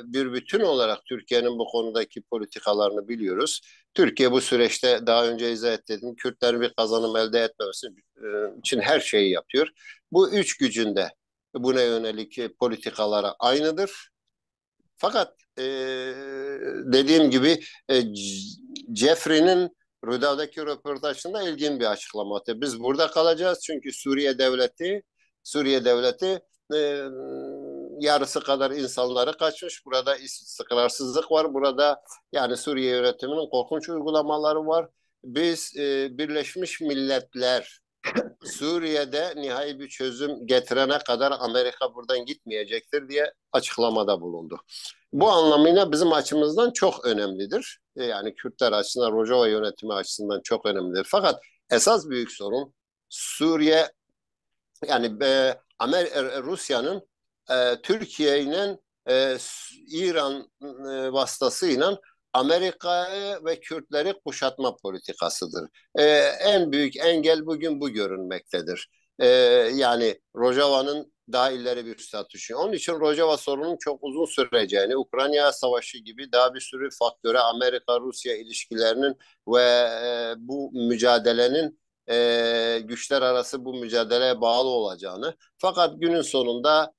Speaker 2: bir bütün olarak Türkiye'nin bu konudaki politikalarını biliyoruz. Türkiye bu süreçte daha önce izah ettim, Kürtlerin bir kazanım elde etmemesi için her şeyi yapıyor. Bu üç gücünde buna yönelik politikalara aynıdır. Fakat dediğim gibi Jeffrey'nin Ruda'daki röportajında ilginç bir açıklama yaptı. Biz burada kalacağız çünkü Suriye devleti e, yarısı kadar insanları kaçmış. Burada istikrarsızlık var. Burada yani Suriye yönetiminin korkunç uygulamaları var. Biz Birleşmiş Milletler Suriye'de nihai bir çözüm getirene kadar Amerika buradan gitmeyecektir diye açıklamada bulundu. Bu anlamıyla bizim açımızdan çok önemlidir. Yani Kürtler açısından, Rojava yönetimi açısından çok önemlidir. Fakat esas büyük sorun Suriye yani Rusya'nın Türkiye'nin İran vasıtasıyla Amerika'yı ve Kürtleri kuşatma politikasıdır. En büyük engel bugün bu görünmektedir. Yani Rojava'nın daha ileri bir statüsü. Onun için Rojava sorunun çok uzun süreceğini, Ukrayna Savaşı gibi daha bir sürü faktöre Amerika-Rusya ilişkilerinin ve bu mücadelenin güçler arası bu mücadeleye bağlı olacağını. Fakat günün sonunda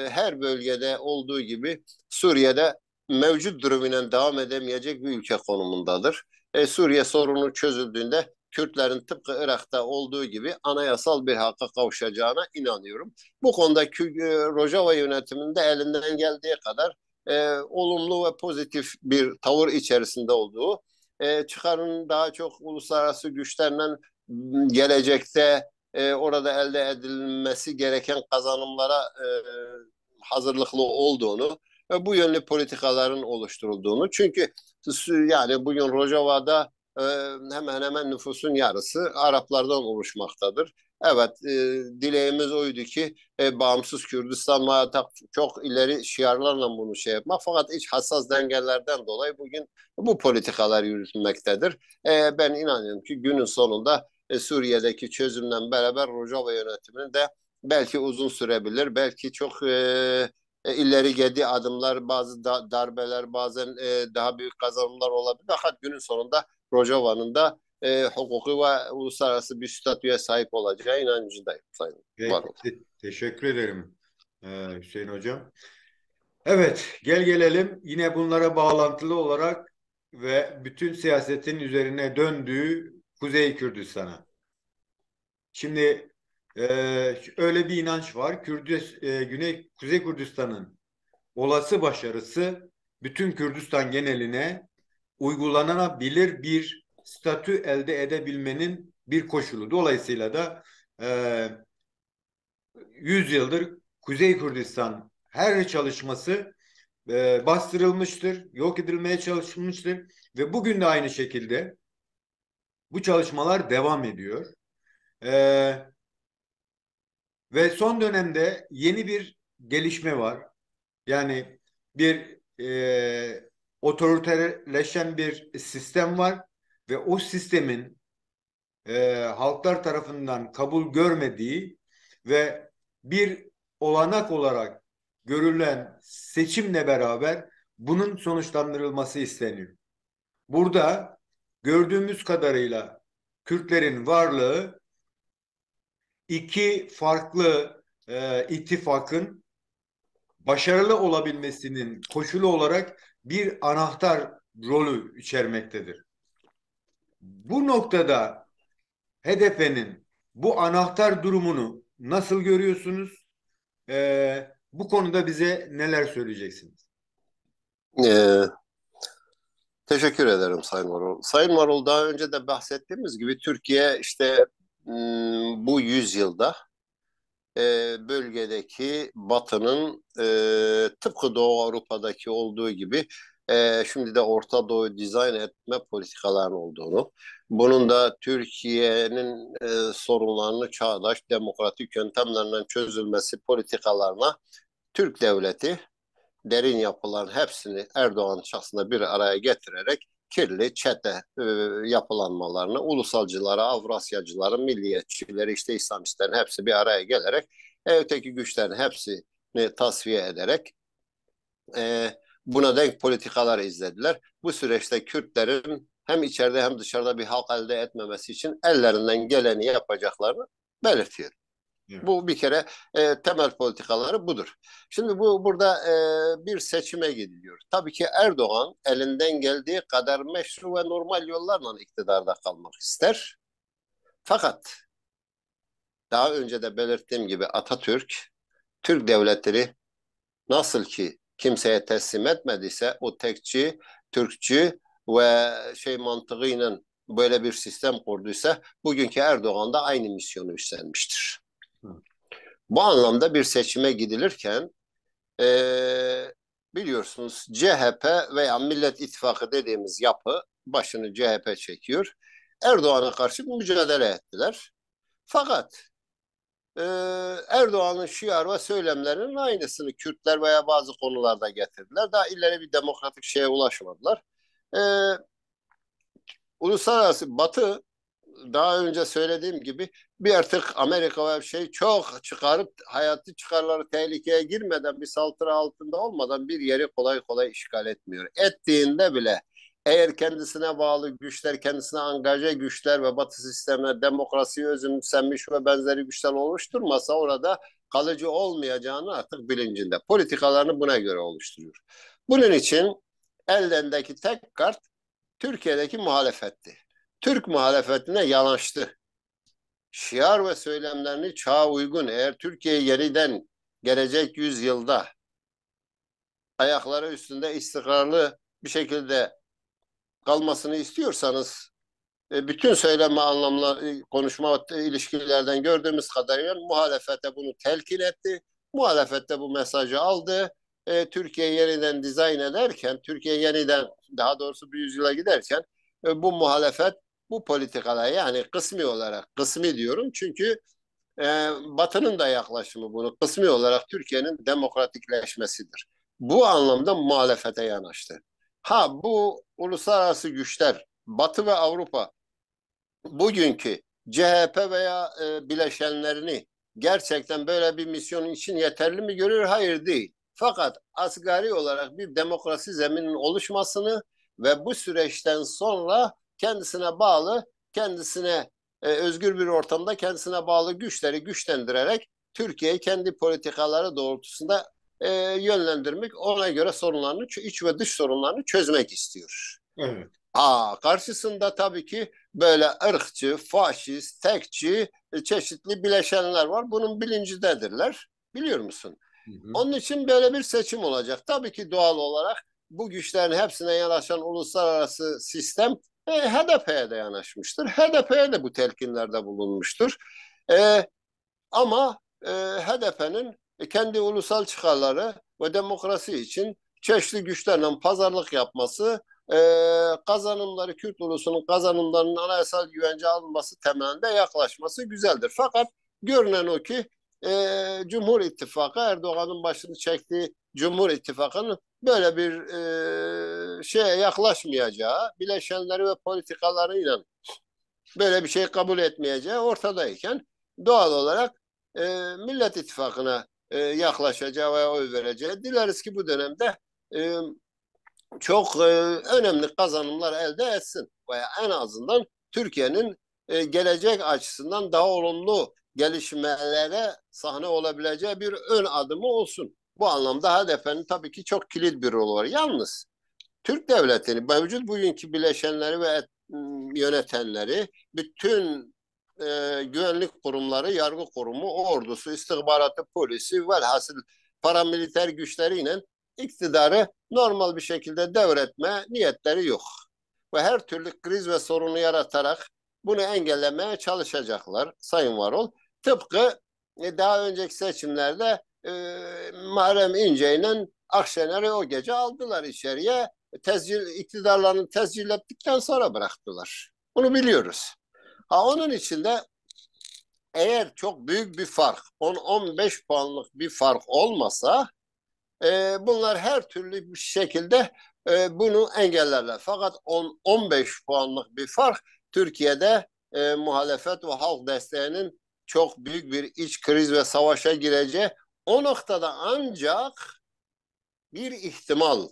Speaker 2: her bölgede olduğu gibi Suriye'de mevcut durumuyla devam edemeyecek bir ülke konumundadır. Suriye sorunu çözüldüğünde Kürtlerin tıpkı Irak'ta olduğu gibi anayasal bir hakka kavuşacağına inanıyorum. Bu konuda Rojava yönetiminde elinden geldiği kadar olumlu ve pozitif bir tavır içerisinde olduğu, çıkarın daha çok uluslararası güçlerle gelecekte orada elde edilmesi gereken kazanımlara hazırlıklı olduğunu ve bu yönlü politikaların oluşturulduğunu. Çünkü yani bugün Rojava'da hemen hemen nüfusun yarısı Araplardan oluşmaktadır. Evet, dileğimiz oydu ki bağımsız Kürdistan çok ileri şiarlarla bunu şey yapmak. Fakat iç hassas dengelerden dolayı bugün bu politikalar yürütülmektedir. Ben inanıyorum ki günün sonunda Suriye'deki çözümle beraber Rojava yönetiminin de belki uzun sürebilir, belki çok ileri gidi adımlar, bazı darbeler, bazen daha büyük kazanımlar olabilir. Fakat günün sonunda Rojava'nın da hukuki ve uluslararası bir statüye sahip olacağı inancındayım Sayın
Speaker 1: Peki,
Speaker 2: Varol.
Speaker 1: teşekkür ederim Hüseyin Hocam. Evet, gel gelelim yine bunlara bağlantılı olarak ve bütün siyasetin üzerine döndüğü Kuzey Kürdistan'a. Şimdi öyle bir inanç var. Kuzey Kürdistan'ın olası başarısı bütün Kürdistan geneline uygulanabilir bir statü elde edebilmenin bir koşulu. Dolayısıyla da e, 100 yıldır Kuzey Kürdistan her çalışması bastırılmıştır, yok edilmeye çalışılmıştır ve bugün de aynı şekilde bu çalışmalar devam ediyor. E, Ve son dönemde yeni bir gelişme var. Yani bir otoriterleşen bir sistem var ve o sistemin halklar tarafından kabul görmediği ve bir olanak olarak görülen seçimle beraber bunun sonuçlandırılması isteniyor. Burada gördüğümüz kadarıyla Kürtlerin varlığı iki farklı ittifakın başarılı olabilmesinin koşulu olarak bir anahtar rolü içermektedir. Bu noktada HDP'nin bu anahtar durumunu nasıl görüyorsunuz? Bu konuda bize neler söyleyeceksiniz?
Speaker 2: Ee, Teşekkür ederim Sayın Varol. Sayın Varol, daha önce de bahsettiğimiz gibi Türkiye işte bu yüzyılda bölgedeki Batı'nın tıpkı Doğu Avrupa'daki olduğu gibi şimdi de Orta Doğu'yu dizayn etme politikalarının olduğunu, bunun da Türkiye'nin sorunlarını çağdaş demokratik yöntemlerden çözülmesi politikalarına Türk devleti derin yapıların hepsini Erdoğan şahsında bir araya getirerek kirli çete yapılanmalarını ulusalcılara, Avrasyacılara, milliyetçileri, işte İslamistlerin hepsi bir araya gelerek öteki güçlerin hepsini tasfiye ederek e, buna denk politikalar izlediler. Bu süreçte Kürtlerin hem içeride hem dışarıda bir halk elde etmemesi için ellerinden geleni yapacaklarını belirtiyor.
Speaker 1: Evet.
Speaker 2: Bu bir kere temel politikaları budur. Şimdi burada bir seçime gidiliyor. Tabii ki Erdoğan elinden geldiği kadar meşru ve normal yollarla iktidarda kalmak ister. Fakat daha önce de belirttiğim gibi Atatürk, Türk devletleri nasıl ki kimseye teslim etmediyse o tekçi, Türkçü ve şey mantığıyla böyle bir sistem kurduysa bugünkü Erdoğan da aynı misyonu üstlenmiştir. Bu anlamda bir seçime gidilirken biliyorsunuz CHP veya Millet İttifakı dediğimiz yapı başını CHP çekiyor. Erdoğan'a karşı mücadele ettiler. Fakat e, Erdoğan'ın şiar ve söylemlerinin aynısını Kürtler veya bazı konularda getirdiler. Daha ileri bir demokratik şeye ulaşmadılar. E, Uluslararası Batı, daha önce söylediğim gibi, bir artık Amerika ve şey çok çıkarıp hayati çıkarları tehlikeye girmeden, bir saldırı altında olmadan bir yeri kolay kolay işgal etmiyor. Ettiğinde bile eğer kendisine bağlı güçler, kendisine angaje güçler ve Batı sistemine demokrasiyi özümsenmiş ve benzeri güçler oluşturmasa orada kalıcı olmayacağını artık bilincinde. Politikalarını buna göre oluşturuyor. Bunun için ellerindeki tek kart Türkiye'deki muhalefetti. Türk muhalefetine yanaştı. Şiar ve söylemlerini çağa uygun, eğer Türkiye yeniden gelecek yüzyılda ayakları üstünde istikrarlı bir şekilde kalmasını istiyorsanız, bütün söyleme anlamla konuşma ilişkilerden gördüğümüz kadarıyla muhalefete bunu telkin etti. Muhalefette bu mesajı aldı. Türkiye yeniden dizayn ederken, Türkiye yeniden, daha doğrusu bir yüzyıla giderken bu muhalefet bu politikalar, yani kısmi olarak, kısmi diyorum çünkü Batı'nın da yaklaşımı bunu kısmi olarak Türkiye'nin demokratikleşmesidir. Bu anlamda muhalefete yanaştı. Ha, bu uluslararası güçler Batı ve Avrupa bugünkü CHP veya bileşenlerini gerçekten böyle bir misyon için yeterli mi görür? Hayır, değil. Fakat asgari olarak bir demokrasi zemininin oluşmasını ve bu süreçten sonra kendisine bağlı, kendisine özgür bir ortamda kendisine bağlı güçleri güçlendirerek Türkiye'yi kendi politikaları doğrultusunda yönlendirmek, ona göre sorunlarını, iç ve dış sorunlarını çözmek istiyor.
Speaker 1: Evet.
Speaker 2: Karşısında tabii ki böyle ırkçı, faşist, tekçi çeşitli bileşenler var. Bunun bilincindedirler. Biliyor musun?
Speaker 1: Hı hı.
Speaker 2: Onun için böyle bir seçim olacak. Tabii ki doğal olarak bu güçlerin hepsine yanaşan uluslararası sistem HDP'ye de yanaşmıştır. HDP'ye de bu telkinlerde bulunmuştur. E, Ama HDP'nin kendi ulusal çıkarları ve demokrasi için çeşitli güçlerle pazarlık yapması, e, kazanımları, Kürt ulusunun kazanımlarının anayasal güvence alınması temelinde yaklaşması güzeldir. Fakat görünen o ki Cumhur İttifakı, Erdoğan'ın başını çektiği Cumhur İttifakı'nın böyle bir şeye yaklaşmayacağı, bileşenleri ve politikalarıyla böyle bir şey kabul etmeyeceği ortadayken, doğal olarak Millet İttifakı'na yaklaşacağı veya oy vereceği. Dileriz ki bu dönemde e, çok önemli kazanımlar elde etsin veya en azından Türkiye'nin gelecek açısından daha olumlu gelişmelere sahne olabileceği bir ön adımı olsun. Bu anlamda HDP'nin tabii ki çok kilit bir rol var. Yalnız Türk devletini, mevcut bugünkü bileşenleri ve yönetenleri, bütün güvenlik kurumları, yargı kurumu, ordusu, istihbaratı, polisi, velhasıl paramiliter güçleriyle iktidarı normal bir şekilde devretme niyetleri yok. Ve her türlü kriz ve sorunu yaratarak bunu engellemeye çalışacaklar Sayın Varol. Tıpkı daha önceki seçimlerde Muharrem İnce ile Akşener'i o gece aldılar içeriye. İktidarlarını tescil ettikten sonra bıraktılar. Bunu biliyoruz. Ha, onun içinde eğer çok büyük bir fark, 10-15 puanlık bir fark olmasa bunlar her türlü bir şekilde bunu engellerler. Fakat 10-15 puanlık bir fark Türkiye'de muhalefet ve halk desteğinin çok büyük bir iç kriz ve savaşa gireceği, o noktada ancak bir ihtimal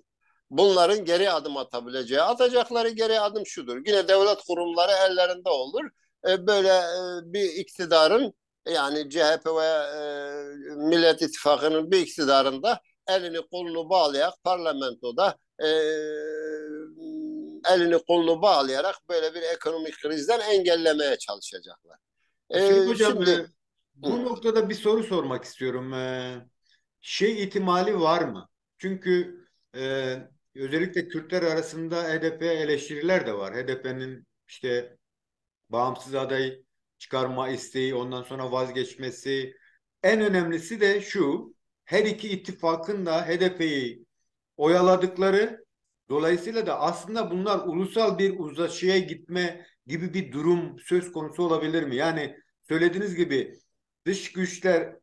Speaker 2: bunların geri adım atabileceği. Atacakları geri adım şudur: yine devlet kurumları ellerinde olur. Böyle bir iktidarın, yani CHP ve Millet İttifakı'nın bir iktidarında elini kolunu bağlayarak parlamentoda elini kolunu bağlayarak böyle bir ekonomik krizden engellemeye çalışacaklar.
Speaker 1: Hüseyin Hocam,
Speaker 2: Şimdi
Speaker 1: bu noktada bir soru sormak istiyorum. Şey ihtimali var mı? Çünkü özellikle Kürtler arasında HDP eleştiriler de var. HDP'nin işte bağımsız aday çıkarma isteği, ondan sonra vazgeçmesi. En önemlisi de şu: her iki ittifakın da HDP'yi oyaladıkları, dolayısıyla da aslında bunlar ulusal bir uzlaşıya gitme gibi bir durum söz konusu olabilir mi? Yani söylediğiniz gibi dış güçler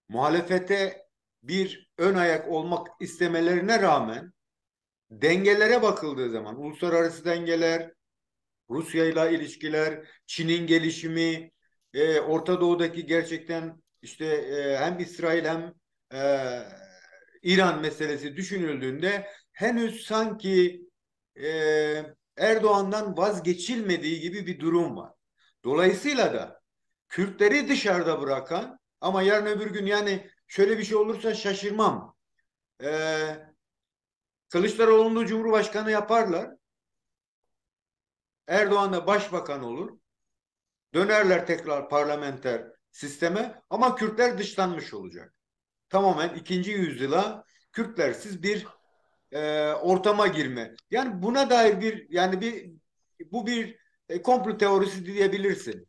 Speaker 1: muhalefete bir ön ayak olmak istemelerine rağmen dengelere bakıldığı zaman uluslararası dengeler, Rusya ile ilişkiler, Çin'in gelişimi, Orta Doğu'daki gerçekten işte hem İsrail hem e, İran meselesi düşünüldüğünde henüz sanki e, Erdoğan'dan vazgeçilmediği gibi bir durum var. Dolayısıyla da Kürtleri dışarıda bırakan, ama yarın öbür gün yani şöyle bir şey olursa şaşırmam. E, Kılıçdaroğlu'nu Cumhurbaşkanı yaparlar. Erdoğan da başbakan olur. Dönerler tekrar parlamenter sisteme, ama Kürtler dışlanmış olacak. Tamamen ikinci yüzyıla Kürtlersiz bir ortama girme. Yani buna dair bir, yani bu bir komplo teorisi diyebilirsin.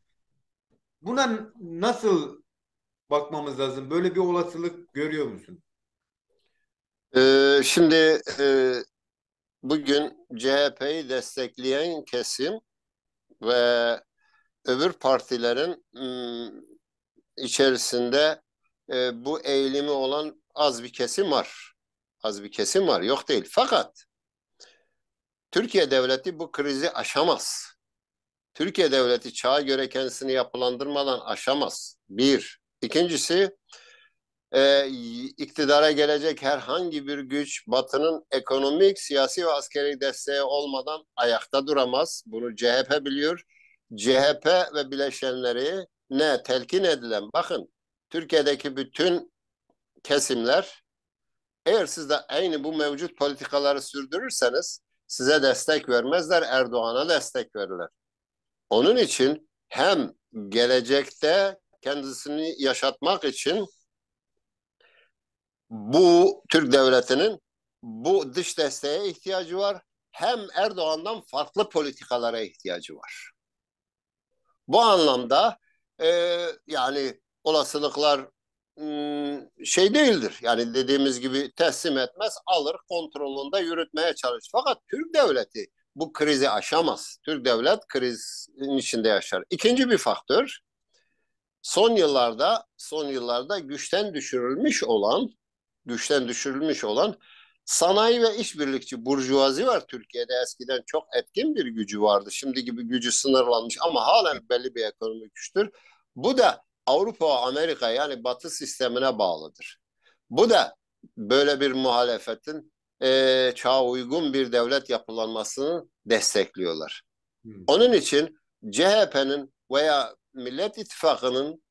Speaker 1: Buna nasıl bakmamız lazım? Böyle bir olasılık görüyor musun?
Speaker 2: şimdi bugün CHP'yi destekleyen kesim ve öbür partilerin içerisinde bu eğilimi olan az bir kesim var. Az bir kesim var, yok değil. Fakat Türkiye devleti bu krizi aşamaz. Türkiye devleti çağa göre kendisini yapılandırmadan aşamaz. Bir. İkincisi, iktidara gelecek herhangi bir güç Batı'nın ekonomik, siyasi ve askeri desteği olmadan ayakta duramaz. Bunu CHP biliyor. CHP ve bileşenleri ne telkin edilen, bakın, Türkiye'deki bütün kesimler, eğer siz de aynı bu mevcut politikaları sürdürürseniz size destek vermezler, Erdoğan'a destek verirler. Onun için hem gelecekte kendisini yaşatmak için bu Türk devletinin bu dış desteğe ihtiyacı var, hem Erdoğan'dan farklı politikalara ihtiyacı var. Bu anlamda e, yani olasılıklar şey değildir. Yani dediğimiz gibi teslim etmez, alır, kontrolünde yürütmeye çalışır. Fakat Türk devleti bu krizi aşamaz. Türk devlet krizin içinde yaşar. İkinci bir faktör, son yıllarda güçten düşürülmüş olan sanayi ve işbirlikçi burjuvazi var Türkiye'de. Eskiden çok etkin bir gücü vardı. Şimdi gibi gücü sınırlanmış ama halen belli bir ekonomik güçtür. Bu da Avrupa, Amerika yani Batı sistemine bağlıdır. Bu da böyle bir muhalefetin çağa uygun bir devlet yapılanmasını destekliyorlar.
Speaker 1: Hı.
Speaker 2: Onun için CHP'nin veya Millet İttifakı'nın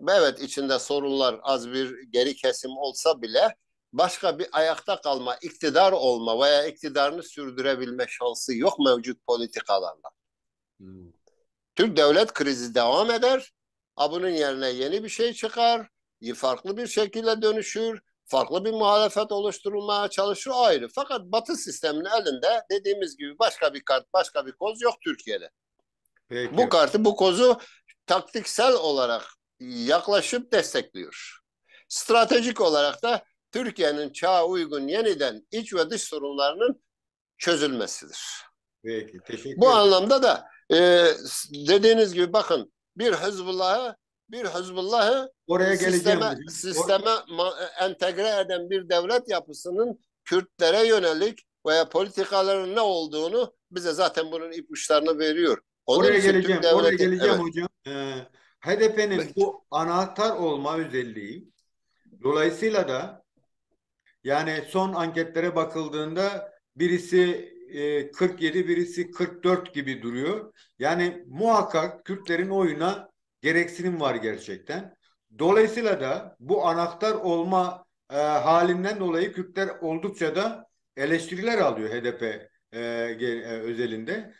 Speaker 2: evet içinde sorunlar az bir geri kesim olsa bile başka bir ayakta kalma, iktidar olma veya iktidarını sürdürebilme şansı yok mevcut politikalarla.
Speaker 1: Hı.
Speaker 2: Türk devlet krizi devam eder. Bunun yerine yeni bir şey çıkar, farklı bir şekilde dönüşür, farklı bir muhalefet oluşturulmaya çalışır ayrı. Fakat Batı sisteminin elinde dediğimiz gibi başka bir kart, başka bir koz yok Türkiye'de. Bu
Speaker 1: Peki.
Speaker 2: kartı, bu kozu taktiksel olarak yaklaşıp destekliyor. Stratejik olarak da Türkiye'nin çağa uygun yeniden iç ve dış sorunlarının çözülmesidir.
Speaker 1: Peki. Teşekkür
Speaker 2: Bu
Speaker 1: ederim.
Speaker 2: anlamda da dediğiniz gibi bakın bir Hizbullah'ı
Speaker 1: Oraya geleceğim
Speaker 2: sisteme
Speaker 1: hocam.
Speaker 2: sisteme entegre eden bir devlet yapısının Kürtlere yönelik veya politikaların ne olduğunu bize zaten bunun ipuçlarını veriyor. Onun
Speaker 1: Oraya
Speaker 2: için Türk
Speaker 1: geleceğim. Oraya
Speaker 2: devleti
Speaker 1: geleceğim
Speaker 2: evet.
Speaker 1: hocam. HDP'nin bu anahtar olma özelliği, dolayısıyla da yani son anketlere bakıldığında birisi 47, birisi 44 gibi duruyor. Yani muhakkak Kürtlerin oyuna gereksinim var gerçekten. Dolayısıyla da bu anahtar olma halinden dolayı Kürtler oldukça da eleştiriler alıyor HDP özelinde.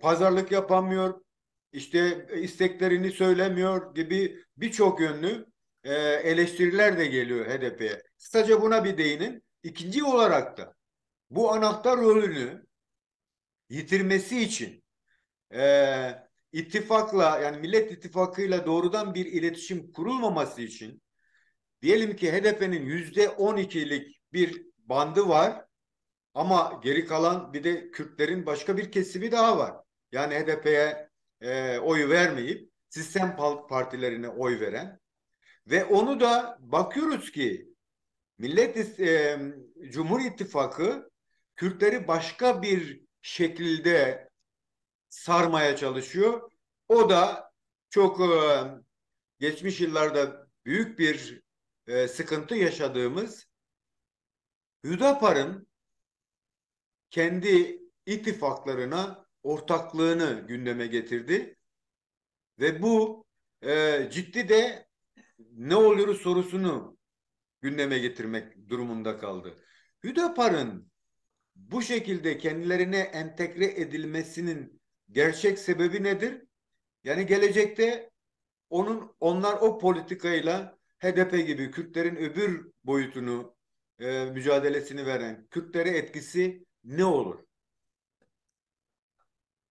Speaker 1: Pazarlık yapamıyor, işte isteklerini söylemiyor gibi birçok yönlü eleştiriler de geliyor HDP'ye. Kısaca buna bir değinin. İkinci olarak da bu anahtar rolünü yitirmesi için ittifakla yani Millet İttifakı'yla doğrudan bir iletişim kurulmaması için diyelim ki HDP'nin %12'lik bir bandı var ama geri kalan bir de Kürtlerin başka bir kesimi daha var. Yani HDP'ye oy vermeyip sistem partilerine oy veren ve onu da bakıyoruz ki Cumhur İttifakı Kürtleri başka bir şekilde sarmaya çalışıyor. O da çok geçmiş yıllarda büyük bir sıkıntı yaşadığımız Hüdapar'ın kendi ittifaklarına ortaklığını gündeme getirdi ve bu ciddi de ne oluyor sorusunu gündeme getirmek durumunda kaldı. Hüdapar'ın bu şekilde kendilerine entegre edilmesinin gerçek sebebi nedir? Yani gelecekte onlar o politikayla HDP gibi Kürtlerin öbür boyutunu mücadelesini veren Kürtlere etkisi ne olur?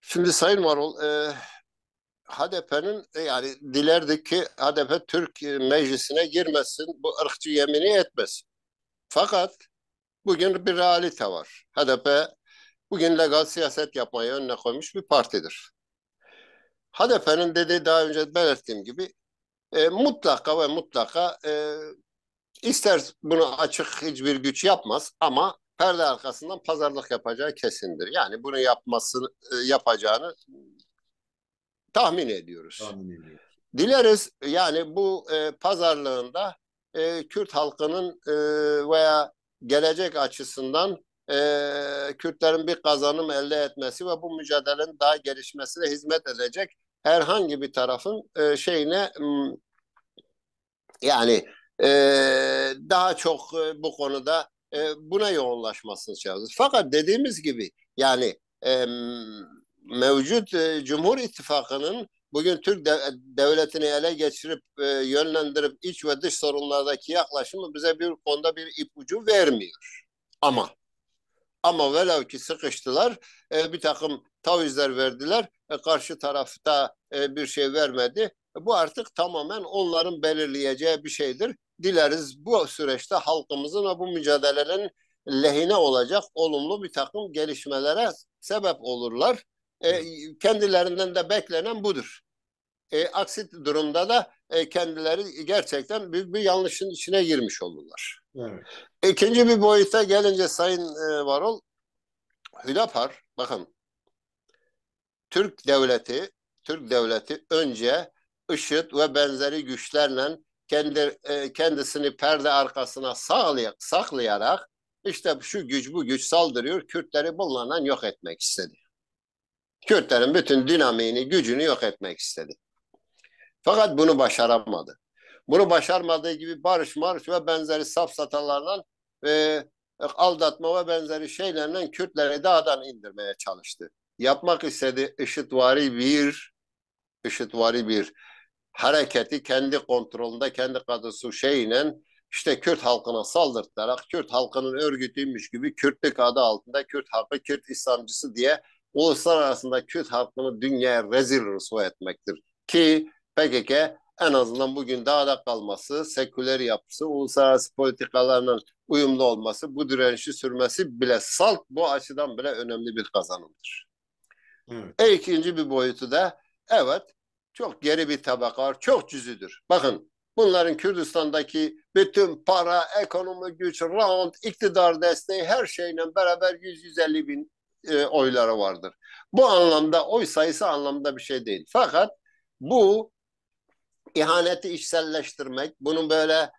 Speaker 2: Şimdi Sayın Varol, HDP'nin yani dilerdik ki HDP Türk meclisine girmesin, bu ırkçı yemini etmesin. Fakat bugün bir realite var. HDP bugün legal siyaset yapmayı önüne koymuş bir partidir. HDP'nin dediği daha önce belirttiğim gibi mutlaka ve mutlaka ister bunu açık hiçbir güç yapmaz ama perde arkasından pazarlık yapacağı kesindir. Yani bunu yapacağını tahmin ediyoruz.
Speaker 1: Tahmin ediyoruz.
Speaker 2: Dileriz yani bu pazarlığında Kürt halkının veya gelecek açısından Kürtlerin bir kazanım elde etmesi ve bu mücadelenin daha gelişmesine hizmet edecek herhangi bir tarafın şeyine yani e, daha çok bu konuda buna yoğunlaşmasını çağırıyoruz. Fakat dediğimiz gibi yani mevcut Cumhur İttifakı'nın bugün Türk devletini ele geçirip yönlendirip iç ve dış sorunlardaki yaklaşımı bize bir konuda bir ipucu vermiyor. Ama velev ki sıkıştılar, bir takım tavizler verdiler, karşı tarafta bir şey vermedi. Bu artık tamamen onların belirleyeceği bir şeydir. Dileriz bu süreçte halkımızın ve bu mücadelelerin lehine olacak olumlu bir takım gelişmelere sebep olurlar.
Speaker 1: Evet.
Speaker 2: Kendilerinden de beklenen budur. Aksi durumda da kendileri gerçekten büyük bir yanlışın içine girmiş olurlar.
Speaker 1: Evet.
Speaker 2: İkinci bir boyuta gelince Sayın Varol, Hüdapar bakın Türk devleti önce IŞİD ve benzeri güçlerle kendisini perde arkasına saklayarak işte şu güç bu güç saldırıyor. Kürtleri bunlarla yok etmek istedi. Kürtlerin bütün dinamiğini, gücünü yok etmek istedi. Fakat bunu başaramadı. Bunu başarmadığı gibi barış marş ve benzeri safsatalarla e, aldatma ve benzeri şeylerle Kürtleri dağdan indirmeye çalıştı. Yapmak istediği IŞİDvari bir hareketi kendi kontrolünde, kendi kadısı şeyle işte Kürt halkına saldırtarak Kürt halkının örgütüymüş gibi Kürtlük adı altında Kürt halkı, Kürt İslamcısı diye uluslararası Kürt halkını dünyaya rezil rüsva etmektir. Ki PKK en azından bugün dağda kalması, seküler yapısı, uluslararası politikalarla uyumlu olması, bu direnişi sürmesi bile salt bu açıdan bile önemli bir kazanımdır.
Speaker 1: Evet.
Speaker 2: İkinci bir boyutu da evet çok geri bir tabaka var. Çok cüzüdür. Bakın bunların Kürdistan'daki bütün para, ekonomi güç, rant, iktidar desteği her şeyle beraber 100-150 bin oyları vardır. Bu anlamda oy sayısı anlamda bir şey değil. Fakat bu ihaneti içselleştirmek, bunu böyle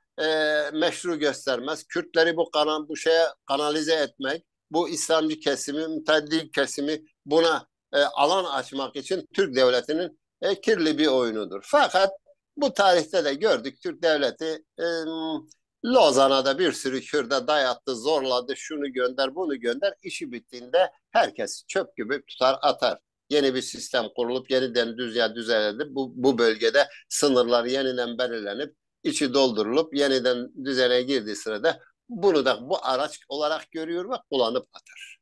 Speaker 2: meşru göstermez. Kürtleri bu şeye kanalize etmek, bu İslamcı kesimi, müteddil kesimi buna alan açmak için Türk devletinin kirli bir oyunudur. Fakat bu tarihte de gördük Türk devleti Lozan'a da bir sürü Kürt'e dayattı, zorladı, şunu gönder, bunu gönder. İşi bittiğinde herkes çöp gibi tutar atar. Yeni bir sistem kurulup yeniden düzenlenip bu bölgede sınırlar yeniden belirlenip içi doldurulup yeniden düzene girdiği sırada bunu da bu araç olarak görüyor ve kullanıp atar.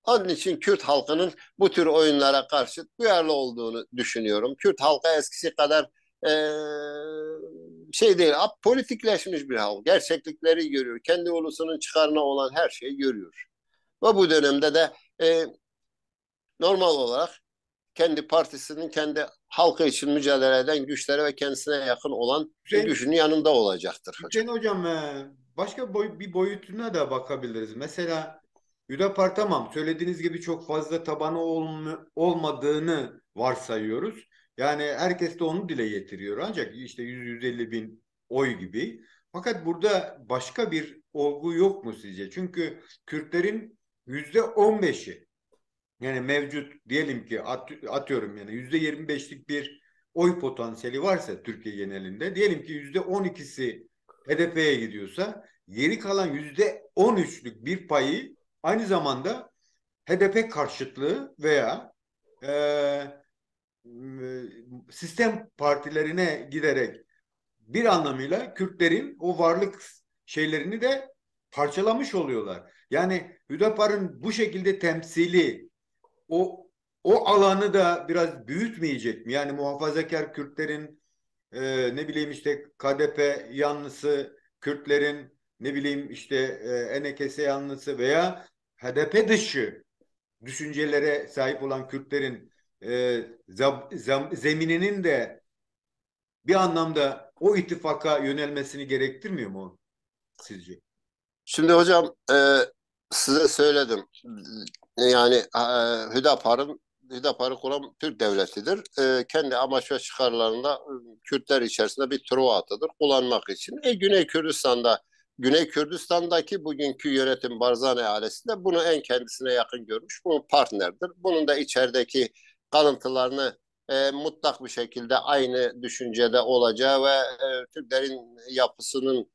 Speaker 2: Onun için Kürt halkının bu tür oyunlara karşı duyarlı olduğunu düşünüyorum. Kürt halkı eskisi kadar şey değil, politikleşmiş bir halk. Gerçeklikleri görüyor. Kendi ulusunun çıkarına olan her şeyi görüyor. Ve bu dönemde de normal olarak kendi partisinin kendi halkı için mücadele eden güçlere ve kendisine yakın olan
Speaker 1: Hüseyin,
Speaker 2: gücünün yanında olacaktır hocam.
Speaker 1: Hüseyin hocam, başka bir boyutuna da bakabiliriz. Mesela Hüdapar, tamam, söylediğiniz gibi çok fazla tabanı olmadığını varsayıyoruz. Yani herkes de onu dile getiriyor. Ancak işte 100-150 bin oy gibi. Fakat burada başka bir olgu yok mu sizce? Çünkü Kürtlerin %15'i, yani mevcut diyelim ki atıyorum, yani %25'lik bir oy potansiyeli varsa Türkiye genelinde, diyelim ki %12'si HDP'ye gidiyorsa, geri kalan %13'lük bir payı aynı zamanda HDP karşıtlığı veya e, sistem partilerine giderek bir anlamıyla Kürtlerin o varlık şeylerini de parçalamış oluyorlar. Yani Hüdapar'ın bu şekilde temsili o o alanı da biraz büyütmeyecek mi? Yani muhafazakar Kürtlerin, ne bileyim işte KDP yanlısı Kürtlerin, ne bileyim işte ENKS yanlısı veya HDP dışı düşüncelere sahip olan Kürtlerin zemininin de bir anlamda o ittifaka yönelmesini gerektirmiyor mu sizce?
Speaker 2: Şimdi hocam size söyledim. Yani Hüdapar'ı kuran Türk devletidir. Kendi amaç ve çıkarlarında Kürtler içerisinde bir truva atıdır kullanmak için. Güney Kürdistan'daki bugünkü yönetim Barzani ailesinde bunu en kendisine yakın görmüş. Bu partnerdir. Bunun da içerideki kalıntılarını mutlak bir şekilde aynı düşüncede olacağı ve Türklerin yapısının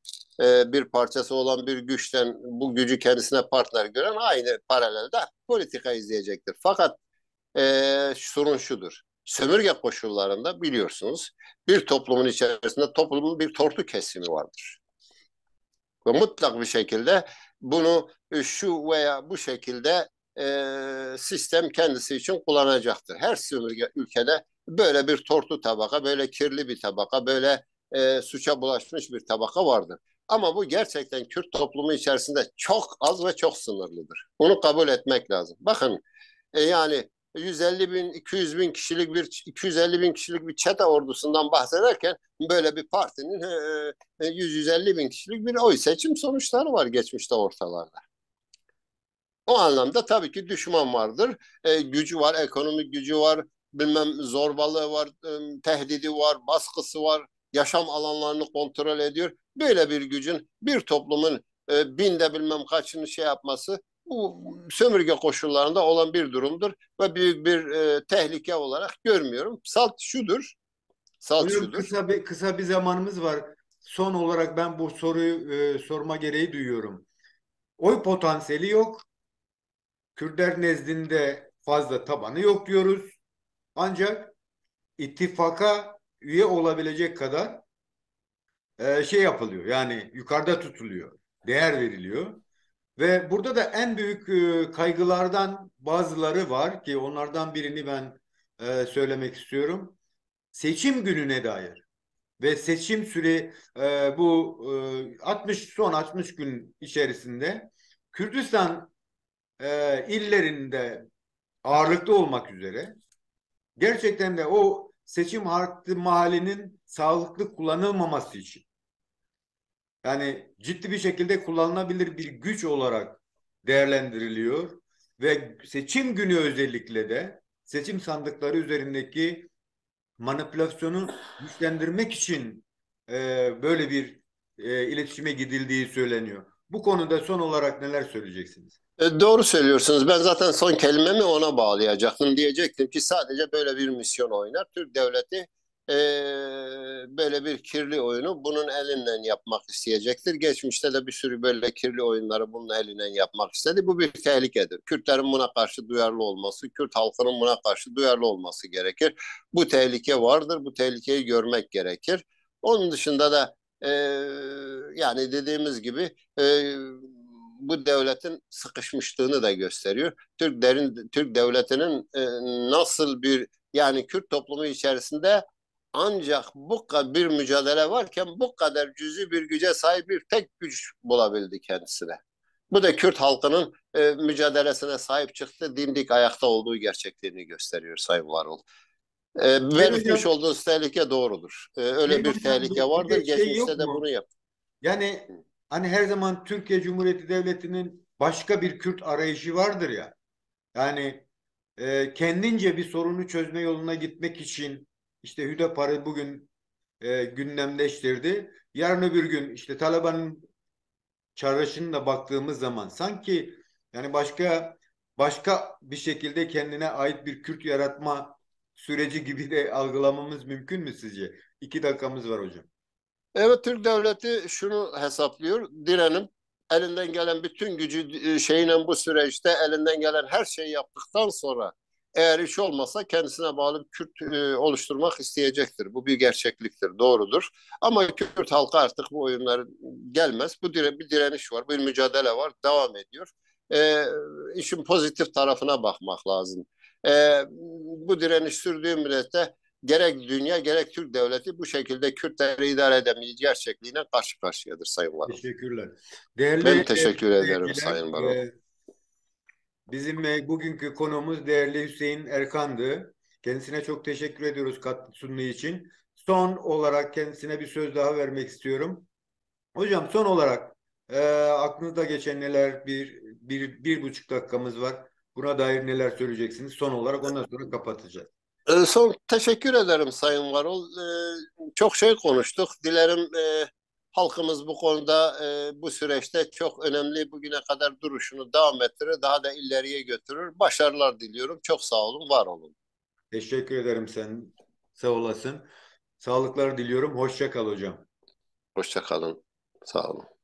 Speaker 2: bir parçası olan bir güçten bu gücü kendisine partner gören aynı paralelde politika izleyecektir. Fakat sorun şudur. Sömürge koşullarında biliyorsunuz bir toplumun içerisinde toplumun bir tortu kesimi vardır. Ve mutlak bir şekilde bunu şu veya bu şekilde sistem kendisi için kullanacaktır. Her sömürge ülkede böyle bir tortu tabaka, böyle kirli bir tabaka, böyle suça bulaşmış bir tabaka vardır. Ama bu gerçekten Kürt toplumu içerisinde çok az ve çok sınırlıdır. Bunu kabul etmek lazım. Bakın yani 150 bin, 200 bin kişilik 250 bin kişilik bir çete ordusundan bahsederken böyle bir partinin 100-150 bin kişilik bir oy seçim sonuçları var geçmişte ortalarda. O anlamda tabii ki düşman vardır. Gücü var, ekonomik gücü var, bilmem zorbalığı var, tehdidi var, baskısı var, yaşam alanlarını kontrol ediyor. Böyle bir gücün bir toplumun binde bilmem kaçını şey yapması bu sömürge koşullarında olan bir durumdur ve büyük bir tehlike olarak görmüyorum. Salt
Speaker 1: Hocam
Speaker 2: şudur.
Speaker 1: kısa bir zamanımız var. Son olarak ben bu soruyu sorma gereği duyuyorum. Oy potansiyeli yok. Kürtler nezdinde fazla tabanı yok diyoruz. Ancak ittifaka üye olabilecek kadar şey yapılıyor. Yani yukarıda tutuluyor. Değer veriliyor. Ve burada da en büyük kaygılardan bazıları var ki onlardan birini ben söylemek istiyorum. Seçim gününe dair ve seçim süre bu 60 gün içerisinde Kürdistan illerinde ağırlıklı olmak üzere gerçekten de o seçim hakkı mahallinin sağlıklı kullanılmaması için yani ciddi bir şekilde kullanılabilir bir güç olarak değerlendiriliyor ve seçim günü özellikle de seçim sandıkları üzerindeki manipülasyonu güçlendirmek için böyle bir iletişime gidildiği söyleniyor. Bu konuda son olarak neler söyleyeceksiniz?
Speaker 2: Doğru söylüyorsunuz. Ben zaten son kelimemi ona bağlayacaktım. Diyecektim ki sadece böyle bir misyon oynar. Türk devleti e, böyle bir kirli oyunu bunun elinden yapmak isteyecektir. Geçmişte de bir sürü böyle kirli oyunları bunun elinden yapmak istedi. Bu bir tehlikedir. Kürtlerin buna karşı duyarlı olması, Kürt halkının buna karşı duyarlı olması gerekir. Bu tehlike vardır. Bu tehlikeyi görmek gerekir. Onun dışında da e, yani dediğimiz gibi bu devletin sıkışmışlığını da gösteriyor. Türk devletinin nasıl bir yani Kürt toplumu içerisinde ancak bu kadar bir mücadele varken bu kadar cüzi bir güce sahip bir tek güç bulabildi kendisine. Bu da Kürt halkının mücadelesine sahip çıktı, dimdik ayakta olduğu gerçekliğini gösteriyor Sayın Varol.
Speaker 1: Sayın
Speaker 2: Belirtmiş
Speaker 1: hocam,
Speaker 2: olduğunuz tehlike doğrudur. Öyle
Speaker 1: Sayın
Speaker 2: bir
Speaker 1: hocam
Speaker 2: tehlike
Speaker 1: bir
Speaker 2: vardır.
Speaker 1: de şey
Speaker 2: Geçmişte
Speaker 1: yok
Speaker 2: de bunu
Speaker 1: mu?
Speaker 2: yap.
Speaker 1: Yani hani her zaman Türkiye Cumhuriyeti Devleti'nin başka bir Kürt arayışı vardır ya. Yani kendince bir sorunu çözme yoluna gitmek için işte Hüdapar'ı bugün gündemleştirdi. Yarın öbür gün işte Taliban'ın çağrışına da baktığımız zaman sanki yani başka bir şekilde kendine ait bir Kürt yaratma süreci gibi de algılamamız mümkün mü sizce? 2 dakikamız var hocam.
Speaker 2: Evet, Türk devleti şunu hesaplıyor. Direnim elinden gelen bütün gücü şeyle bu süreçte elinden gelen her şeyi yaptıktan sonra eğer iş olmasa kendisine bağlı bir Kürt oluşturmak isteyecektir. Bu bir gerçekliktir, doğrudur. Ama Kürt halkı artık bu oyunlar gelmez. Bir direniş var, bir mücadele var, devam ediyor. E, işin pozitif tarafına bakmak lazım. Bu direniş sürdüğü müddetçe gerek dünya gerek Türk devleti bu şekilde Kürtleri idare edemeyeceği gerçekliğine karşı karşıyadır Sayın Varol.
Speaker 1: Teşekkürler. Değerli
Speaker 2: Ben teşekkür ederim
Speaker 1: izleyiciler,
Speaker 2: Sayın Varol.
Speaker 1: bizim bugünkü konuğumuz değerli Hüseyin Erkan'dı. Kendisine çok teşekkür ediyoruz katkı sunduğu için. Son olarak kendisine bir söz daha vermek istiyorum. Hocam son olarak aklınızda geçen neler 1,5 dakikamız var. Buna dair neler söyleyeceksiniz? Son olarak ondan sonra kapatacağız.
Speaker 2: Son teşekkür ederim Sayın Varol. Çok şey konuştuk. Dilerim halkımız bu konuda bu süreçte çok önemli bugüne kadar duruşunu devam ettirir, daha da ileriye götürür. Başarılar diliyorum. Çok sağ olun, var olun.
Speaker 1: Teşekkür ederim sen. Sağ olasın. Sağlıklar diliyorum. Hoşça kal hocam.
Speaker 2: Hoşça kalın. Sağ olun.